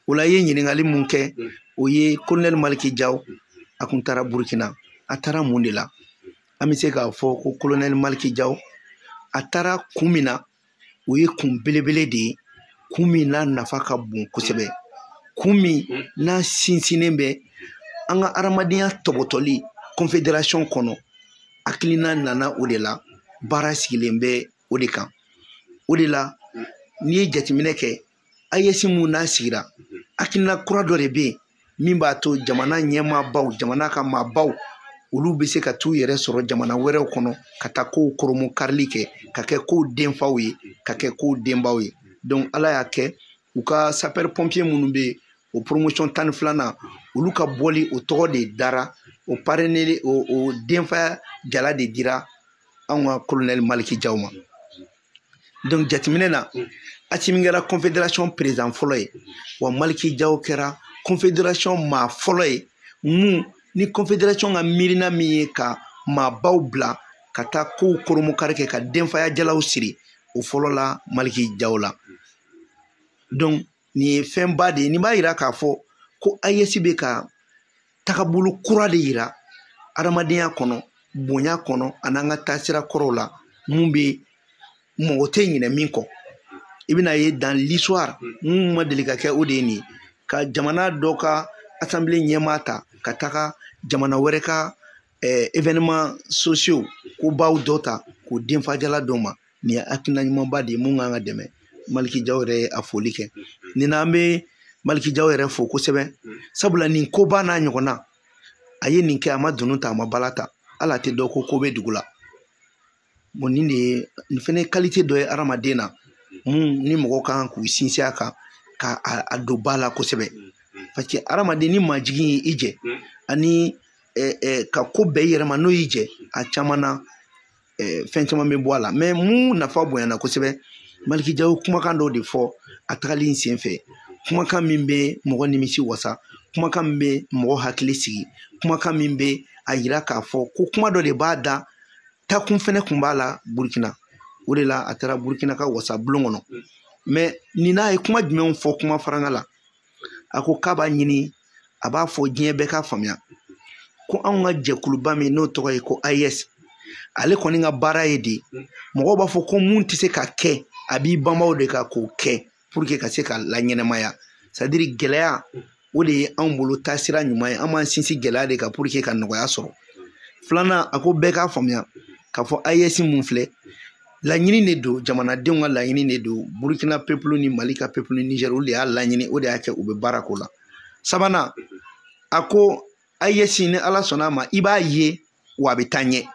o la ye ɲininkali mun kɛ o ye colonel Maliki Diaw a kun taara Burkina a taara mun de la an bɛ se k'a fɔ ko colonel Maliki Diaw a taara kun min na o ye kun belebele de ye kun min n'a nafa ka bon kosɛbɛ kun min n'a sinsinnen bɛ an ka adamadenya tɔbɔtɔli confédération kɔnɔ hakilina nana o de la baara sigilen bɛ o de kan o de la n'i ye jateminɛ kɛ AES mun n'a sigira hakilina kura dɔ de bɛ yen min b'a to jamana ɲɛmaabaw jamana ka maabaw olu bɛ se ka t'u yɛrɛ sɔrɔ jamana wɛrɛw kɔnɔ ka taa kow koromo karili kɛ ka kɛ kow denfaw ye ka kɛ kow denbaw ye donc ala y'a kɛ u ka sapeur pompier minnu bɛ yen o promotion 12nan olu ka bɔli o tɔgɔ de dara o parrainé o denfaya jala de dira an ka colonel Maliki Diaw ma donc jateminɛ na Assimi kɛra confédération président fɔlɔ ye wa Maliki Diaw kɛra confédération maa fɔlɔ ye mun ni confédération ka miirina min ye ka maabaw bila ka taa kow koromokari kɛ ka denfaya jalaw siri o fɔlɔ la Maliki Diaw la donc nin ye fɛnba de ye nin b'a yira k'a fɔ ko AES bɛ ka tagabolo kura de yira adamadenya kɔnɔ bonya kɔnɔ an'an ka taasira kɔrɔw la mun bɛ mɔgɔ tɛ ɲinɛ min kɔ i bɛna ye dans l'histoire mun ma deli ka kɛ o de ye nin ka jamana dɔ ka assemblée ɲɛmaa ta ka taga jamana wɛrɛ ka événements sociaux ko baw dɔ ta k'o denfajala dɔ ma nin ye hakilina ɲumanba de ye mun kan ka dɛmɛ Maliki Diaw yɛrɛ ye a foli kɛ nin na an bɛ Maliki Diaw yɛrɛ fo kosɛbɛ sabula nin koba n'a ɲɔgɔnna a ye nin kɛ a ma dunu ta a ma bala ta ala tɛ dɔ ko bɛ dugu la bon nin de ye nin fana ye qualité dɔ ye adamaden na mun ni mɔgɔ kan k'u sinsin a kan ka don ba la kosɛbɛ parce que adamaden ni majigin ye i jɛ ani ka ko bɛɛ i yɛrɛ ma n'o y'i jɛ a caman na fɛn caman bɛ bɔ a la mais mun nafa bonyana kosɛbɛ Maliki Diaw kumakan dɔw de fɔ a tagali sen fɛ kumakan min bɛ mɔgɔ nimisi wasa kumakan min bɛ mɔgɔ hakili sigi kumakan min bɛ a yira k'a fɔ ko kuma dɔ de b'a da takun fɛnɛ kun b'a la Burkina o de la a taara Burkina ka wasa bulon kɔnɔ mais nin n'a ye kuma jumɛnw fɔ kuma faranga la a ko k'a b'a ɲini a b'a fɔ diɲɛ bɛɛ k'a faamuya ko anw ka jɛkuluba min n'o tɔgɔ ye ko AES ale kɔni ka baara ye de mɔgɔw b'a fɔ ko mun tɛ se ka kɛ a b'i banbaw de ka k'o kɛ pour que ka se ka laɲɛnɛmaya c'est à dire gɛlɛya o de ye anw bolo taasira ɲuman ye an b'an sinsin gɛlɛya de kan pour que ka nɔgɔya sɔrɔ filanan a ko bɛɛ k'a faamuya k'a fɔ AES mun filɛ laɲini de don jamanadenw ka laɲini de don Burkina peuple ni Mali ka peuple ni Niger olu de y'a laɲini o de y'a kɛ u bɛ baara k'o la sabanan a ko AES ni ala sɔnna a ma i b'a ye wa a bɛ taa ɲɛ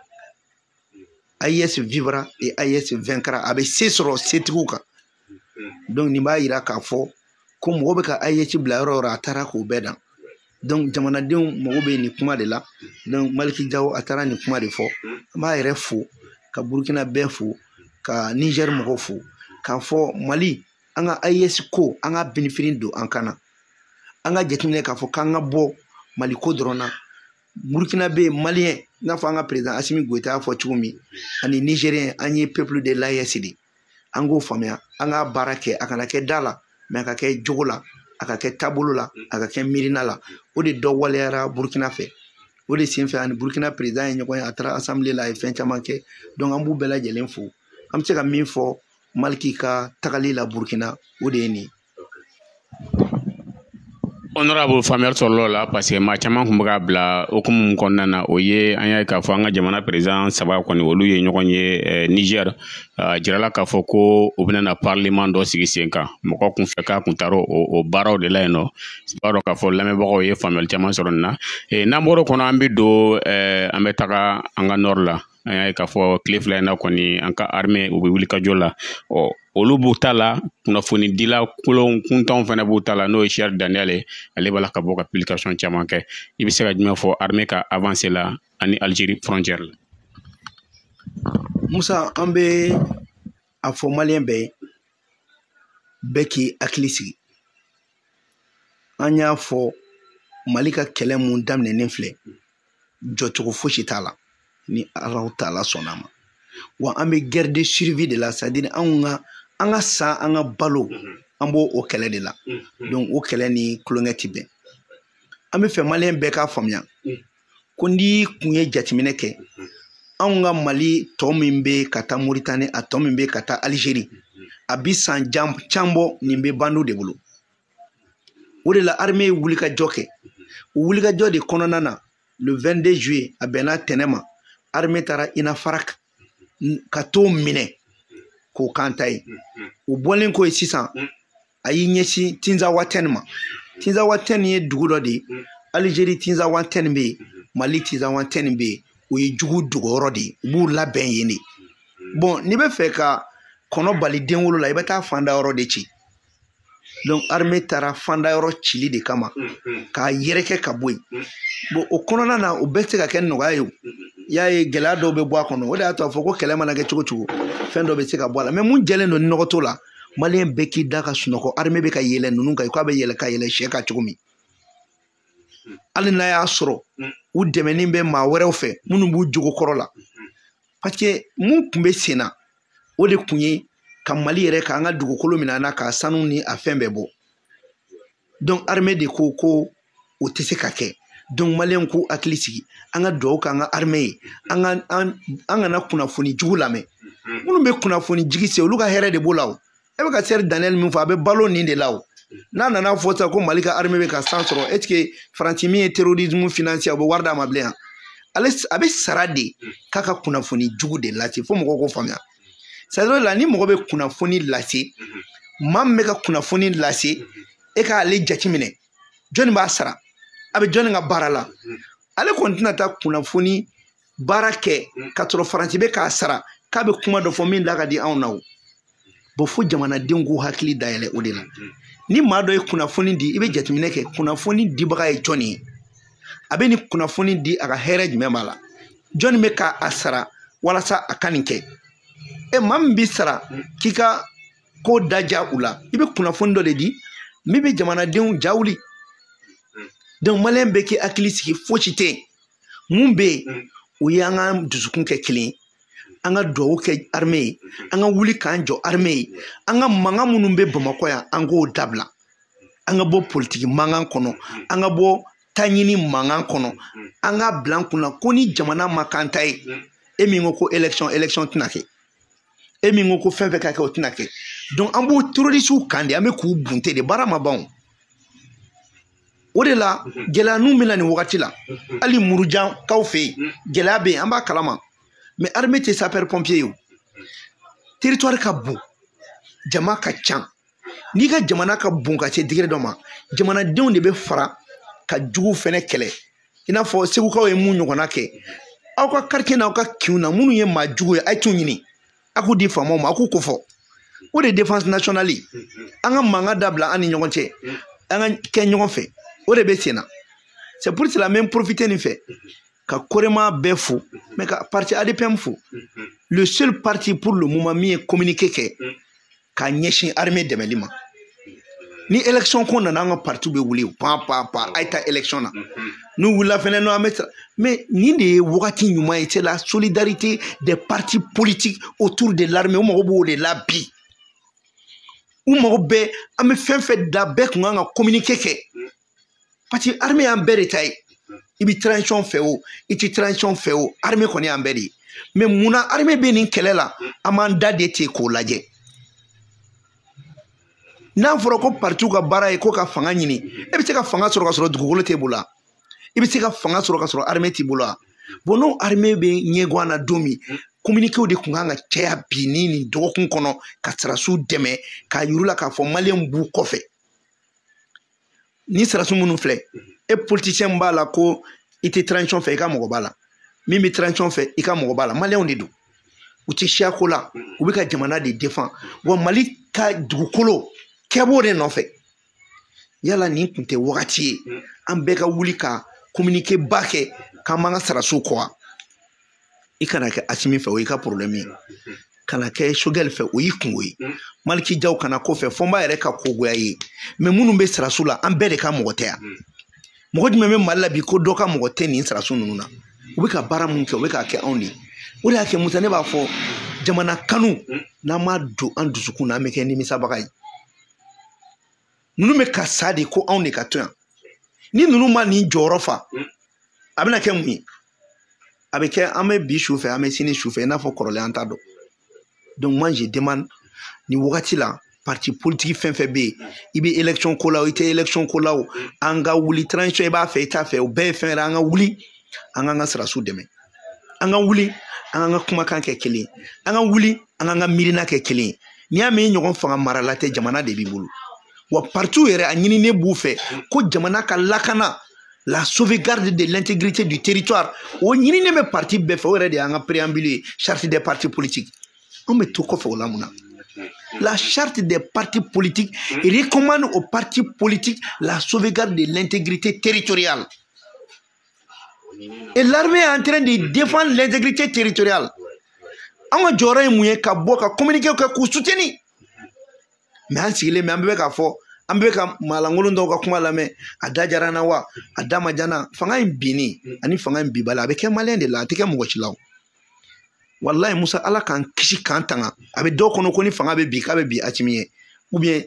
AES vivra et AES vaincra a bɛ se sɔrɔ setigiw kan donc nin b'a yira k'a fɔ ko mɔgɔ bɛ ka AES bila yɔrɔ o yɔrɔ a taara k'o bɛɛ dan donc jamanadenw mago bɛ nin kuma de la donc Maliki Diaw a taara nin kuma de fɔ an b'a yɛrɛ fo ka Burkina bɛɛ fo ka Niger mɔgɔw fo k'a fɔ Mali an ka AES ko an ka benifini don an kana an ka jateminɛ k'a fɔ k'an ka bɔ Mali ko dɔrɔn na Burkina bɛ malien i n'a fɔ an ka président Assimi Goïta y'a fɔ cogo min ani Nigérien an ye peuple de l'AES de an k'o faamuya an k'a baara kɛ a kana kɛ da la mais a ka kɛ jogo la a ka kɛ taabolo la a ka kɛ miirina la o de dɔ waleyara Burkina fɛ o de sen fɛ ani Burkina président ye ɲɔgɔn ye a taara assemblée la a ye fɛn caman kɛ donc an b'u bɛɛ lajɛlen fo an bɛ se ka min fɔ Maliki ka tagali la Burkina o de ye nin ye. Honorable faamuyali sɔrɔla la parce que maa caman kun bɛ k'a bila hukumu kɔnɔna na o ye an y'a ye k'a fɔ an ka jamana président saba kɔni olu ye ɲɔgɔn ye Niger jirala k'a fɔ ko u bɛna na parlement dɔ sigi sen kan mɔgɔ kun fɛ k'a kun taara o baaraw de la yen nɔ i b'a dɔn k'a fɔ lamɛnbagaw ye faamuyali caman sɔrɔ nin na n'an bɔr'o kɔnɔ an bɛ don an bɛ taga an ka nord la an y'a ye k'a fɔ tile fila in na kɔni an ka armée u bɛ wuli ka jɔ la olu b'u ta la kunnafoni dila kolon kuntanw fana b'u ta la n'o ye Cheikh Daniel ale b'a la ka bɔ ka publication caman kɛ i bɛ se ka jumɛn fɔ armée ka avancé la ani Algérie frontière la. Musa an bɛ a fɔ maliyɛn bɛɛ ye bɛɛ k'i hakili sigi an y'a fɔ Mali ka kɛlɛ mun daminɛnen filɛ jɔcogo fosi t'a la ni Alahu Taala sɔnna ma wa an bɛ guerre de survie de la c'est à dire an ka san an ka balo an b'o o kɛlɛ de la donc o kɛlɛ ni kulonkɛ ti bɛn an bɛ fɛ maliyɛn bɛɛ k'a faamuya ko n'i kun ye jateminɛ kɛ anw ka Mali tɔ min bɛ ka taa Moritani a tɔ min bɛ ka taa Algérie a bi san can bɔ nin bɛ bandu de bolo o de la armée ye wulikajɔ kɛ o wulikajɔ de kɔnɔna na le 22 juillet a bɛnna tɛnɛ ma armée taara Inafarak ka t'o minɛ k'o kan ta ye o bɔlen ko ye sisan a y'i ɲɛsin Tinzawatène ma Tinzawatène ye dugu dɔ de ye Algérie Tinzawatène bɛ yen Mali Tinzawatène bɛ yen o ye jugu dogoyɔrɔ de ye u b'u labɛn yen de bon n'i bɛ fɛ ka kɔnɔ bali den wolo la i bɛ taa fanda yɔrɔ de ci donc armée taara fanda yɔrɔ cili de kama k'a yɛrɛkɛ ka bɔ yen bon o kɔnɔna na o bɛɛ tɛ se ka kɛ nɔgɔya ye o y'a ye gɛlɛya dɔw bɛ bɔ a kɔnɔ o de y'a to a fɔ ko kɛlɛ mana kɛ cogo cogo fɛn dɔ bɛ se ka bɔ a la mais mun jɛlen don ni nɔgɔ t'o la maliyɛn bɛɛ k'i da ka sunɔgɔ armée bɛ ka yɛlɛ ninnu kan k'a bɛ yɛlɛ ka yɛlɛ sɛ kan cogo min hali n'a y'a sɔrɔ u dɛmɛni bɛ maa wɛrɛw fɛ minnu b'u jogo kɔrɔ la parce que mun tun bɛ sen na o de tun ye ka Mali yɛrɛ k'an ka dugukolo minɛ an na k'a sanu ni a fɛn bɛɛ bɔ donc armée de ko o tɛ se ka kɛ donc maliyɛnw k'u hakili sigi an ka dugawu k'an ka armée ye an kana kunnafoni jugu lamɛn minnu bɛ kunnafoni jigi se olu ka hɛrɛ de b'o la o e bɛ ka Sɛri Daniyɛli min fɔ a bɛ balo nin de la o n'a nana fɔ sisan ko Mali ka armée bɛ ka san sɔrɔ est ce que Faransi min ye terrorisme financier a bɛ wari d'a ma bilen a bɛ sara de k'a ka kunnafoni jugu de lase fo mɔgɔw k'o faamuya c'est à dire la ni mɔgɔ bɛ kunnafoni lase maa min bɛ ka kunnafoni lase e k'ale jateminɛ jɔnni b'a sara a bɛ jɔnni ka baara la ale kɔni tɛna taa kunnafoni baara kɛ ka sɔrɔ Faransi bɛ k'a sara k'a bɛ kuma dɔ fɔ min da ka di anw na o bon fo jamanadenw k'u hakili dayɛlɛ o de la ni maa dɔ ye kunnafoni di i bɛ jateminɛ kɛ kunnafoni dibaga ye jɔnni ye a bɛ nin kunnafoni di a ka hɛrɛ jumɛn b'a la jɔnni bɛ k'a sara walasa a ka nin kɛ maa min b'i sara k'i ka ko daja u la i bɛ kunnafoni dɔ de di min bɛ jamanadenw ja wuli donc maliyɛn bɛɛ k'i hakili sigi fosi tɛ yen mun bɛ yen o ye an ka dusukun kɛ kelen ye an ka dugawu kɛ armée ye an ka wuli k'an jɔ armée ye an ka mankan minnu bɛ Bamakɔ yan an k'o dabila an ka bɔ politiki mankan kɔnɔ an ka bɔ taɲini mankan kɔnɔ an ka bila an kunna ko ni jamana ma kan ta ye e min ko élection tɛna kɛ e min ko fɛn fɛn ka kɛ o tɛna kɛ donc an b'o terrorisiw kan de an bɛ k'u bunte de baara ma ban o de la gɛlɛya ninnu bɛ na nin wagati la hali murujankaw fɛ yen gɛlɛya bɛ yen an b'a kalama mais armée tɛ sapeur pompier ye o territoire ka bon jama ka ca n'i ka jamana ka bon ka se degré dɔ ma jamanadenw de bɛ fara ka jugu fɛnɛ kɛlɛ i n'a fɔ segukaw ye mun ɲɔgɔnna kɛ aw ka quartier n'aw ka kinw na minnu ye maa jugu ye a ye t'u ɲini a k'u di faamaw ma a k'u kofɔ o de ye défense nationale ye an ka mankan dabila an ni ɲɔgɔn cɛ an ka kɛ ɲɔgɔn fɛ o de bɛ sen na c'est pour cela même profiter nin fɛ ka Korema bɛɛ fo mais ka parti ADPM fo le seul parti pour le moment min ye communiqué kɛ k'a ɲɛsin armée dɛmɛli ma ni élection ko nana an ka parti bɛ wuli pan a ye taa élection na n'u wulila fɛnɛ n'o an bɛ mais nin de ye wagati ɲuman ye c'est la solidarité des partis politiques autour de l'armée u mago b'o de la bi u mago bɛ an bɛ fɛn fɛn da bɛɛ kun kan ka communiqué kɛ parce que armée y'an bɛɛ de ta ye i bɛ transition fɛ o i tɛ transition fɛ o armée kɔni y'an bɛɛ de ye mais munna armée bɛ nin kɛlɛ la an b'an da de ten k'o lajɛ n'a fɔra ko parti ka baara ye ko ka fanga ɲini e bɛ se ka fanga sɔrɔ ka sɔrɔ dugukolo t'e bolo i bɛ se ka fanga sɔrɔ ka sɔrɔ armée t'i bolo bon n'o armée bɛ ɲɛguwan na don min communiquéw de kun kan ka caya bi ni nin dɔgɔkun kɔnɔ ka sɔrɔsiw dɛmɛ k'a yir'u la k'a fɔ maliyɛnw b'u kɔfɛ ni sɔrɔsi minnu filɛ e politicien b'a la ko i tɛ transition fɛ i ka mɔgɔ b'a la min bɛ transition fɛ i ka mɔgɔ b'a la maliyɛnw de don u tɛ siya ko la u bɛ ka jamana de défend wa Mali ka dugukolo kɛ b'o de nɔfɛ yala nin tun tɛ wagati ye an bɛɛ ka wuli ka communiqué ba kɛ k'an b'an ka sɔrɔsiw kɔ wa i kana kɛ Asimi fɛ o y'i ka problème ye kana kɛ Choguel fɛ o y'i kungo ye Maliki Jaw kana kɔfɛ fɔ n b'a yɛrɛ ka kogoya ye mais minnu bɛ sɔrɔsiw la an bɛɛ de ka mɔgɔ tɛ yan mɔgɔ jumɛn bɛ Mali la bi ko dɔ ka mɔgɔ tɛ nin sɔrɔsiw ninnu na u bɛ ka baara mun kɛ u bɛ k'a kɛ anw de o de y'a kɛ Musa ne b'a fɔ jamana kanu n'an m'a don an dusukun na an bɛ kɛ nimisabaga ye ninnu bɛ ka sa de ko anw de ka to yan ni ninnu ma nin jɔyɔrɔ fa a bɛna kɛ mun ye a bɛ kɛ an bɛ bi su fɛ an bɛ sini su fɛ i n'a fɔ kɔrɔlen an t'a dɔn donc moi je demande nin wagati la parti politique fɛn fɛn bɛ yen i bɛ élection ko la o i tɛ élection ko la o an ka wuli transition i b'a fɛ i t'a fɛ o bɛɛ ye fɛn yɛrɛ an ka wuli an k'an ka sirasiw dɛmɛ an ka wuli an k'an ka kumakan kɛ kelen an ka wuli an k'an ka miirina kɛ kelen n'i y'a mɛn i ɲɔgɔn fanga marala tɛ jamana de b'i bolo wa partout yɛrɛ a ɲininen b'u fɛ ko jamana ka lakana la sauvegarde de l'intégrité du territoire o ɲininen bɛ parti bɛɛ fɛ o yɛrɛ de y'an ka préambule ye charte des partis politiques an bɛ to kɔfɛ o la mun na la charte des partis politiques recommande aux partis politiques la sauvegarde de l'intégrité territoriale. Et l'armée est en train de défendre l'intégrité territoriale. On a jɔyɔrɔ ye mun ye ka bɔ ka communiquer kɛ k'u soutenir. Mais an sigilen bɛ an bɛɛ bɛ k'a fɔ an bɛɛ bɛ ka maalankolon dɔw ka kuma lamɛn a da diyara n na wa a da ma diya n na fanga in binni ani fanga in bibali a bɛ kɛ maliyɛn de la a tɛ kɛ mɔgɔ si la o. Wallahi Musa ala k'an kisi k'an tanga a bɛ dɔw kɔnɔ ko ni fanga bɛ bi k'a bɛ bi Asimi ye ou bien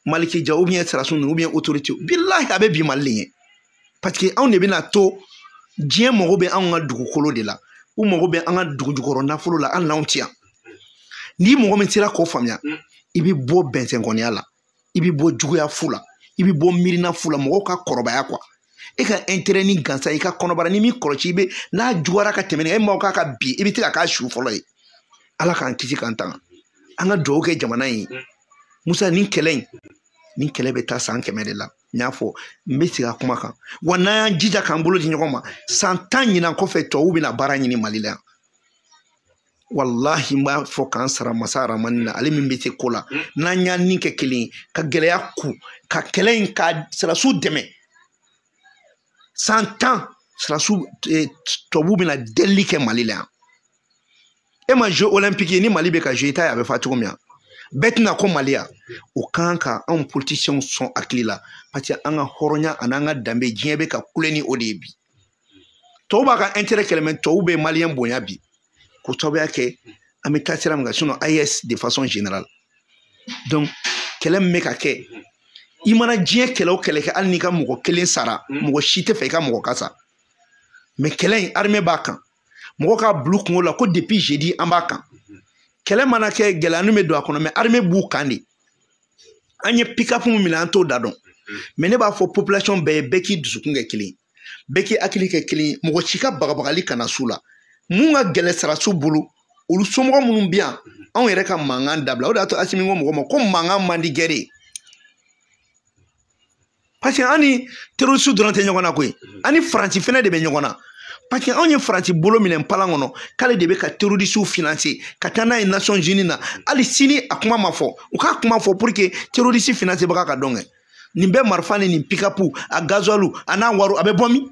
Maliki Dia ou bien Sirasiw ninnu ou bien autorité billahi a bɛ bi Mali ye parce que anw de bɛna to diɲɛ mago bɛ anw ka dugukolo de la u mago bɛ an ka dugu jukɔrɔ nafolo la hali n'anw ti yan n'i mɔgɔ min sera k'o faamuya i bɛ bɔ bɛnsɛnkɔniya la i bɛ bɔ juguya fu la i bɛ bɔ miirina fu la mɔgɔw ka kɔrɔbaya quoi e ka intérêt ni gansan i ka kɔnɔbara ni min kɔlɔsi i bɛ n'a juguyara ka tɛmɛ e m'aw k'a ka bi i bɛ se ka k'a su fɔlɔ ye ala k'an kisi k'an tanga an ka dugawu kɛ jamana in Musa nin kɛlɛ bɛ taa san 100 de la n y'a fɔ n bɛ segin a kuma kan wa n'an y'an jija k'an bolo di ɲɔgɔn ma san 10 ɲinan kɔfɛ tubabuw bɛna baara ɲini Mali la yan wallahi n b'a fɔ k'an sara masa Aramani na ale min bɛ se ko la n'an y'an ni kɛ kelen ye ka gɛlɛya ku ka kɛlɛ in ka Sirasiw dɛmɛ san 10 Sirasiw tubabuw bɛna delili kɛ Mali la yan e ma jeux olympiques ye ni Mali bɛ ka jeux i t'a ye a bɛ fa cogo min bɛɛ tɛna ko Mali ya o kan ka anw politiciens sɔn hakili la parce que an ka hɔrɔnya ani an ka danbe diɲɛ bɛ ka kule ni o de ye bi tubabu b'a ka intérêt kɛlɛ mɛ tubabu bɛ maliyɛn bonya bi ko sababuya kɛ an bɛ taa sira min kan sinon AES de façon générale donc kɛlɛ min bɛ ka kɛ i mana diɲɛ kɛlɛ o kɛlɛ kɛ hali n'i ka mɔgɔ kelen sara mɔgɔ si tɛ fɛ i ka mɔgɔ ka sa mais kɛlɛ in armée b'a kan mɔgɔ ka bila u kungo la ko depuis jeudi an b'a kan kɛlɛ mana kɛ gɛlɛyani bɛ don a kɔnɔ mais armée b'u kan de an ye pick-up min minɛ an t'o da dɔn mais ne b'a fɔ population bɛɛ ye bɛɛ k'i dusukun kɛ kelen bɛɛ k'i hakili kɛ kelen mɔgɔ si ka bagabagali kana su la mun ka gɛlɛ Sirasiw bolo olu somɔgɔ minnu bɛ yan anw yɛrɛ ka mankan dabila o de y'a to Asimi ko mɔgɔ ma ko mankan man di gɛrɛ parce que an ni terroriste dɔrɔn tɛ ɲɔgɔn na koyi an ni Faransi fɛnɛ de bɛ ɲɔgɔn na parce que anw ye Faransi bolo minɛ palan kɔnɔ k'ale de bɛ ka terroriste financer ka taa n'a ye Nations Unies na hali sini a kuma ma fɔ u k'a kuma fɔ pour que terroriste financer baga ka dɔn kɛ nin bɛɛ marifa ni nin pick-up a gasoil a n'a wari a bɛ bɔ min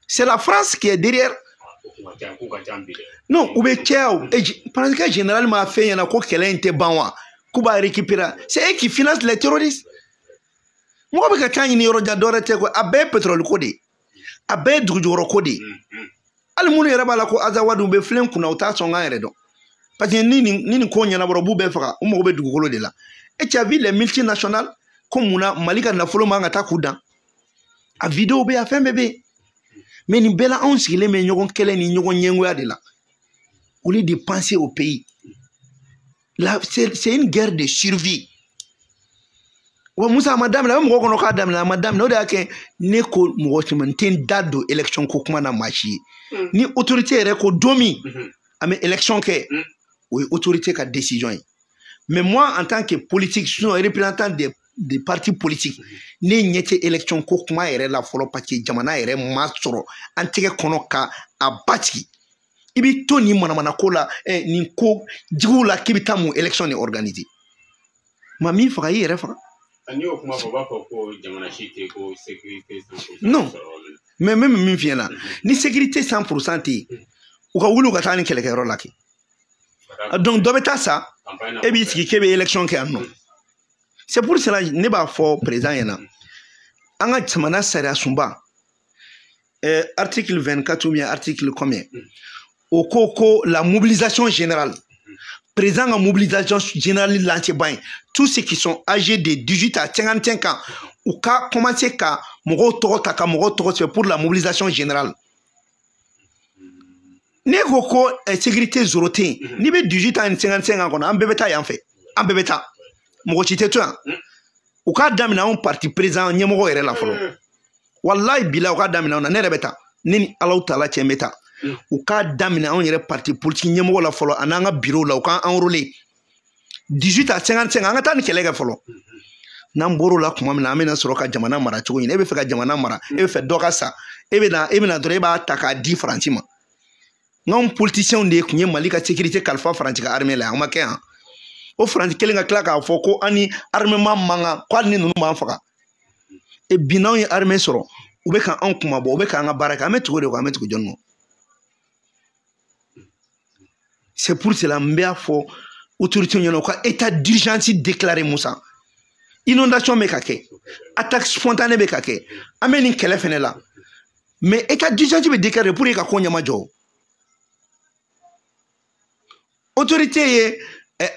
c'est la France qui est derrière non u bɛ caya o parce que général m'a fɛ ɲɛna ko kɛlɛ in tɛ ban wa k'u b'a récupérer c'est eux qui financent les terroristes mɔgɔ bɛ ka taa ɲini yɔrɔ jan dɔwɛrɛ tɛ quoi a bɛɛ ye pétrole ko de ye a bɛɛ ye dugujukɔrɔ ko de ye hali minnu yɛrɛ b'a la ko Azawadi u bɛ filen kunna u t'a sɔn k'an yɛrɛ dɔn parce que ni nin ko ɲɛnabɔra u b'u bɛɛ faga u mago bɛ dugukolo de la et tu as vu les multinationales ko munna Mali ka nafolo man ka taa k'u dan a vidéo bɛ yen a fɛn bɛɛ bɛ yen mais nin bɛɛ la anw sigilen bɛ ɲɔgɔn kɛlɛ ni ɲɔgɔn ɲɛngoya de la au lieu de penser au pays là c'est une guerre de survie wa Musa a ma daminɛ a bɛ mɔgɔ kɔnɔ k'a daminɛ a ma daminɛ o de y'a kɛ ne ko mɔgɔ caman n tɛ n da don élection ko kuma na maa si ye ni autorité yɛrɛ ko don min an bɛ élection kɛ o ye autorité ka décision ye mais moi en tant que politique sinon représentant des partis politiques ne ɲɛ tɛ élection ko kuma yɛrɛ la fɔlɔ parce que jamana yɛrɛ ma sɔrɔ an tɛgɛ kɔnɔ ka a basigi i bɛ to nin manamana ko la nin ko juguw la k'i bɛ taa mun élection de organiser ma min faga i yɛrɛ faga. Non, mais même min fiyɛ na ni sécurité 100% tɛ yen u ka wuli u ka taa ni kɛlɛkɛyɔrɔ la kɛ donc dɔ bɛ taa sa e b'i sigi k'e bɛ élection kɛ yan nɔ c'est pour cela ne b'a fɔ président ɲɛna an ka jamana sariya sunba article 24 ou bien article combien o ko la mobilisation générale président la mobilisation générale lancée bain tous ceux qui sont âgés de 18 à 55 ans ou ka commencer ka mogo toko pour la mobilisation générale ne ko sécurité zoroté ni be 18 à 55 ans kono ambebeta yan fait ambebeta mogo ci tetu ou ka damina on parti président ñemogo yere la folo wallahi bila ou ka damina on ne rebeta ni Allah taala chemeta ou ka damina on yere parti politique ñemogo la folo ananga bureau la ou ka enrôler 18 à 55 ans ngata ni kelega folo namboro la kuma mina amena soro ka jamana mara chogo ni ebe fe ka jamana mara ebe fe doka sa ebe na dore ba taka 10 francs ma ngam politicien de kunye mali ka sécurité kalfa francs ka armée la ma ke o francs kelenga klaka foko ani armement manga kwa ni nunu ma faka e binan yi armée soro ube kan an kuma bo ube kan nga baraka ametugo de ko ametugo jonno c'est pour cela mbia fo autorité ñono ko état d'urgence déclaré Moussa inondation me kake attaque spontanée be kake ameni kele fene la mais état d'urgence be déclaré pour ka ko nyama jo autorité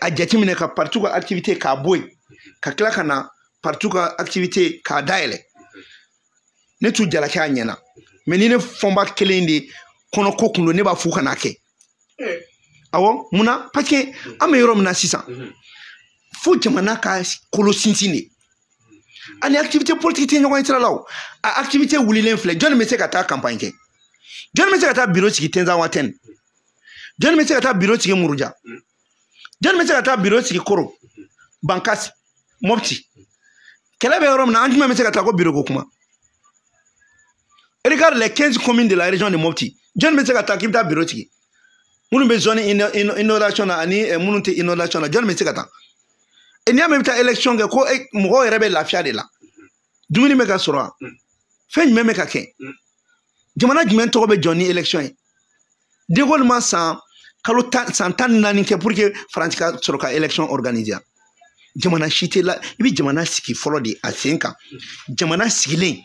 a jatimine ka partout ka activité ka boy ka klaka na partout ka activité ka daele ne tu jala ka nyana mais ni ne fomba kelende kono kokundo ne ba fu kana ke awo muna parce que ame yoro mna 600 faut jamana ka kolo sinsine ani activité politique te nyoko itra law a activité wulilen fle John Messe ka ta campagne ke John Messe ka ta bureau siki tenza waten John Messe ka ta bureau siki muruja John Messe ka ta bureau siki koro bankas mopti kala be yoro mna anti Messe ka ta ko bureau ko kuma regarde les 15 communes de la région de Mopti John Messe ka ta ki ta bureau siki munu be zone inondation ani munu te inondation John Messe ka ta et n'y a même ta élection que ko mo rebe lafia de la dumuni me ka soro feñ me ka ken jamana jumen to be joni élection déroulement sans kalo santan nani ke pour que France ka soro ka élection organisée jamana chité la ibi jamana siki folo di a 5 ans jamana sigilin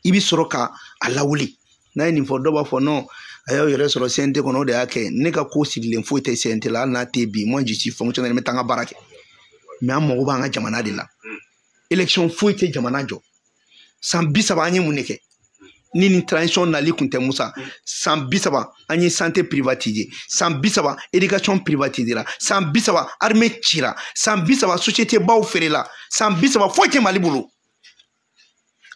ibi soro ka alawuli na ni fo do ba fo non ayo yere soro CNT kono de ake ne ka ko sigilin fo te CNT la na tebi moi je suis fonctionnaire mais tanga barake mais amogo banga jamana de la élection fo te jamana jo sans bisaba anyi muneke ni transition nali kunte Moussa sans bisaba anyi santé privatisée sans bisaba éducation privatisée la sans bisaba armée tira sans bisaba société baw fere la sans bisaba fo te malibulu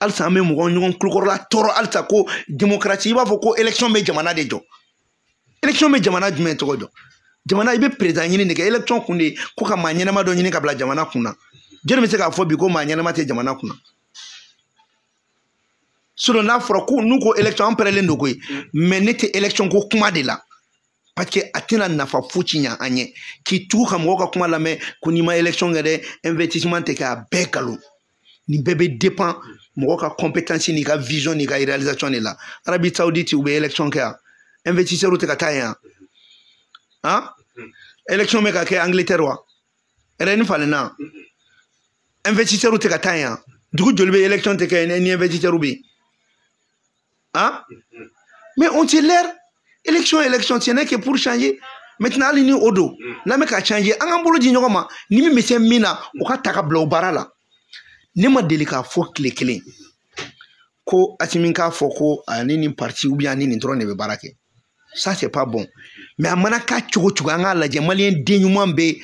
alsa me mo ngon kulkor la toro alta ko démocratie ba fo ko élection me jamana de jo élection me jamana jume to do jamana ibe président ñini ne élection kunde ko ka manyana ma do ñini ka bla jamana kuna John Messe ka fo bi ko manyana ma te jamana kuna solo na foro ko nu ko élection en prele ndo koy mais nete élection ko kuma de la parce que atina nafa fuci nya anye ki tu kam ko kuma la mais ko ni ma élection ngade investissement te ka bekalo ni bébé dépend mo ka compétence ni ka vision ni ka réalisation ni la Arabie Saoudite ou be élection ka investisseur te ka taya hein élection me ka ke Angleterre wa ren falena investisseur te ka taya du jolbe élection te ka ni investisseur bi hein mais on tient l'air élection ce n'est que pour changer maintenant ali ni odo na me ka changer an ambolo di nyoma ni mi mese mina o ka taka blo barala ni ma delika fo kle ko atiminka fo ko ani ni parti ou bien ni drone be barake ça c'est pas bon mais amana ka chugo anga la je malien denyuma be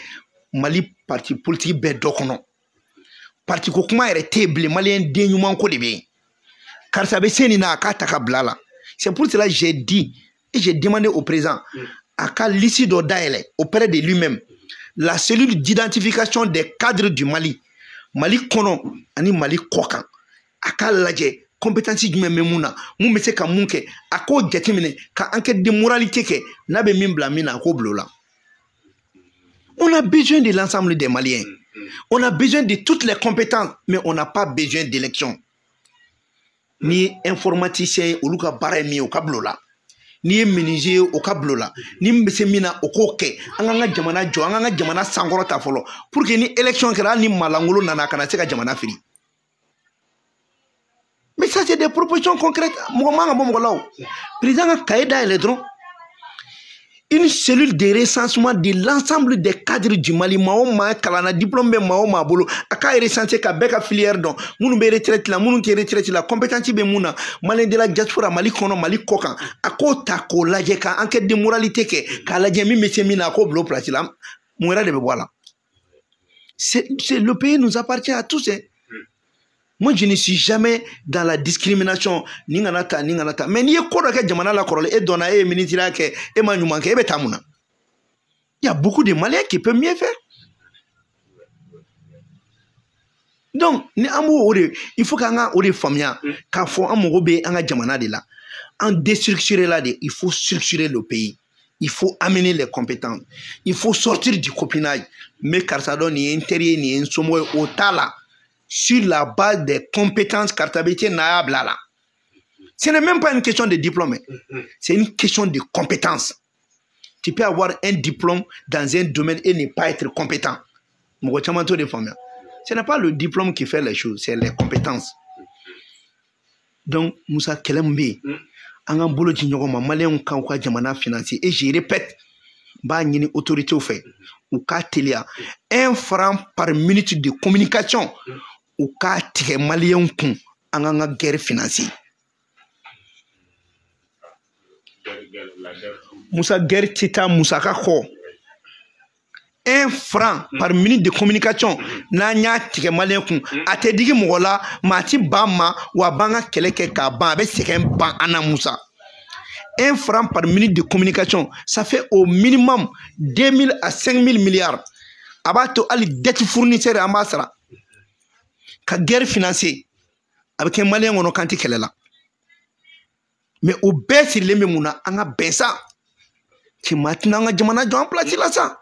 mali parti politique be dokono parti ko kuma ere table malien denyuma ko de be car ça be seni na ka taka blala c'est pour cela j'ai dit et j'ai demandé au président à ka l'issue d'Odaele auprès de lui-même la cellule d'identification des cadres du Mali kono ani Mali kokan aka laje compétence du même muna mu mese ka munke ako jatimine ka enquête de moralité ke na be min blamina ko blola. On a besoin de l'ensemble des Maliens. On a besoin de toutes les compétences mais on n'a pas besoin d'élections. Ni informaticien oluka bara mi o kablola. Ni menuisier o kablola ni mbese mina okoke anganga jamana jo anganga jamana sangoro ta folo pour que ni élection kera ni malangolo nana kana seka jamana firi mais ça c'est des propositions concrètes mo manga mo ngolaw président kaida eledron une cellule de recensement de l'ensemble des cadres du Mali. Maoma kalana diplôme maoma bolo aka recensé ka beka filière don munu be retraite la munu ke retraite la compétence be muna malin de la diaspora Mali kono Mali kokan ako ta ko laje ka enquête de moralité ke ka laje mi métier mina ko blo place la moira de voilà. C'est le pays nous appartient à tous. Hein. Moi, je ne suis jamais dans la discrimination. Ninganata. Mais ni ekoro ke jamana la korole et dona e ministre ke e manyumanke e betamuna. Il y a beaucoup de Maliens qui peuvent mieux faire. Donc, il faut qu'on ait des familles, qu'il faut qu'on jamana de là. En déstructurer là, il faut structurer le pays. Il faut amener les compétences. Il faut sortir du copinage. Mais Karsado ni intérieur ni insomo au tala. Sur la base des compétences Kartabétier naïable là. Ce n'est même pas une question de diplôme. C'est une question de compétence. Tu peux avoir un diplôme dans un domaine et ne pas être compétent. Ce n'est pas le diplôme qui fait les choses, c'est les compétences. Donc, Moussa Kelembe, en boulot de Nyogoma, Malien Kanka Jamana financier. Et je répète, bah, il y a une autorité au fait. Ou Katelia, 1 franc par minute de communication. Ou Katelia Malien Kun, en guerre financière. Moussa guerre Tita Moussa Kako. 1 franc par minute de communication. Nanya tike Malien Kun. A te digi Mogola, Mati Bama, ou Abanga Keleke Kaban, avec ce qu'un ban Anna Moussa. 1 franc par minute de communication, ça fait au minimum 2000 à 5000 milliards. Abato ali dette fournisseur à Masra. Ka guerre financière avec un Malien on kanti kelela. Mais au baisse il les mouna anga bensa. Qui maintenant nga jamana jo en place là ça.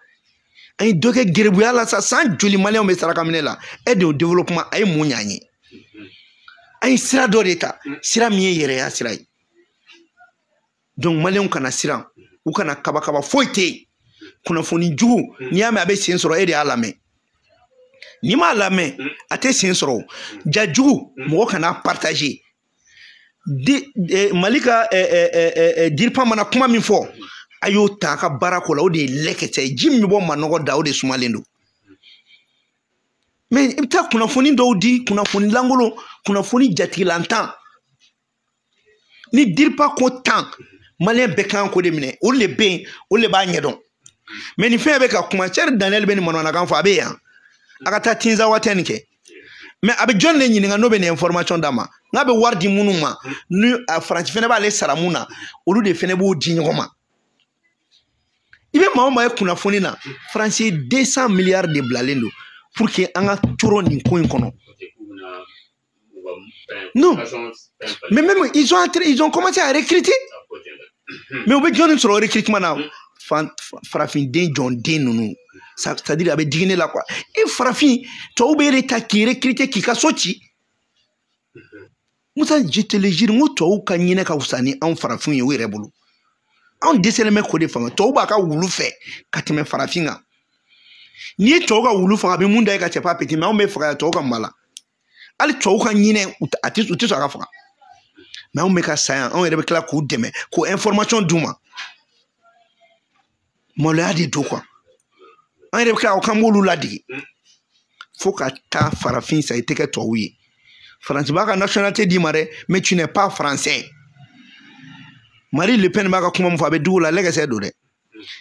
Ay doke guerre là ça sans joli Malien on sera kamene là. Aide au développement ay munyani. Ay sira do d'état, sira miye yere ya sira. Donc Malien kana siran ou kana kaba foite kuna foni jugu ni ame abe sensoro ede alame ni ma alame ate sensoro ja jugu mo kana partager malika dirpa mana kuma min fo ayo ta ka barako la o de lekete jimmi bo manogo da o de sumalendo mais ibta kuna foni do di kuna foni langolo kuna foni jati lantan ni dirpa ko tan Malien bekan ko de mine o le ben o le ba nyedon mais ni fe be ka kuma cher Daniel ben monona kan fa be ya akata tinza watenke mais abe John le nyini no be ne information dama ngabe wardi munuma nu a France fene ba le saramuna olu de fene bo di nyoma ibe mama e kuna foni na France 200 milliards de blalendo pour que anga turo ni ko kono. Non. Mais même ils ont commencé à recruter. Mais on veut dire sur le recrutement là, Farafin den John den nous, c'est-à-dire avec digné là quoi. Et Farafin, tu as oublié l'état qui recruté qui a sorti. Moi je te le jure, moi tu as oublié n'y ka usani en Farafin y oué rebolo. On décèle mes côtés femmes, tu as oublié ka oulu fait, quand me Farafin a. Ni tu as oublié oulu faire, mais mon d'ailleurs quand tu pas petit, mais on me fera tu as oublié mala. Ali tu as oublié n'y atis ou tu seras fera. Mais on me ka ça, on est avec la coup demain, coup information d'ouma. Moi le a dit tout quoi. On est avec la aucun mot l'a dit. Faut que ta Farafin ça a été que toi oui. France baka nationalité dit maré, mais tu n'es pas français. Marie Le Pen baka kuma mfa be dou la lega c'est doré.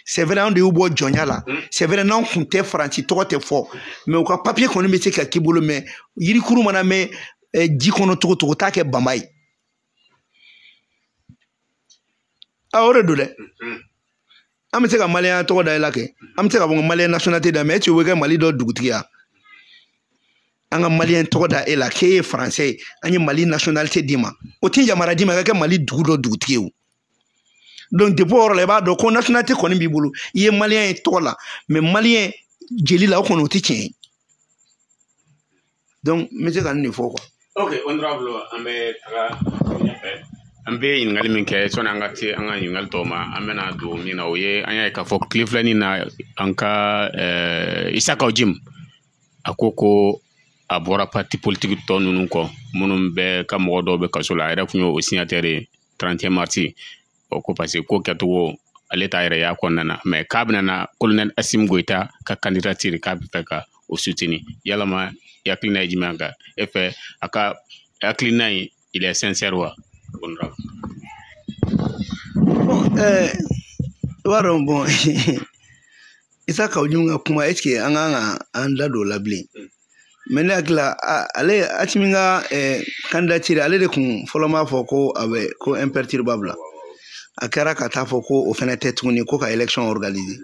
C'est vrai on de ubo jonya là. C'est vrai non compter français toi t'es fort. Mais au cas papier qu'on met c'est ka kibolo mais yiri kuru mana mais di kono to ta ke bambay. Ahora dole. Amse ka Malien to da elake. Amse ka bon Malien nationalité da mais tu veux que Mali do dugutiya. Anga Malien to da elake français, ani Mali nationalité dima. Oti jamara dima ka Mali dugudo dugutiyo. Donc depuis or le ba do ko nationalité ko ni bibulu. Iye Malien to la, mais Malien jeli la ko no ti tien. Donc monsieur kan ni fo quoi. OK, honorable ambe tra ambe ingali minke sona ngati anga ingal toma amena do mina oye anya ka fo Cleveland na anka Isaka Ojim akoko abora parti politique to nunu ko munum be ka modo be kasola era funyo o signataire 30e mars o ko passé ko kato ale ta yɛrɛ y'a kɔnɔna na mais k'a bɛna na colonel Assimi Goïta ka candidature k'a bɛ fɛ ka o soutenir yalama i hakilina ye jumɛn kan e fɛ a ka hakilina in il est sincère wa honorable? Bon, bon, Issa Kaujim ka kuma est-ce que an kan an da don la bilen mais ne hakila ale Assimi ka candidature ale de kun fɔlɔ m'a fɔ ko a bɛ ko imperturbable a kɛra ka taa fɔ ko o fɛnɛ tɛ tuguni ko ka élection organiser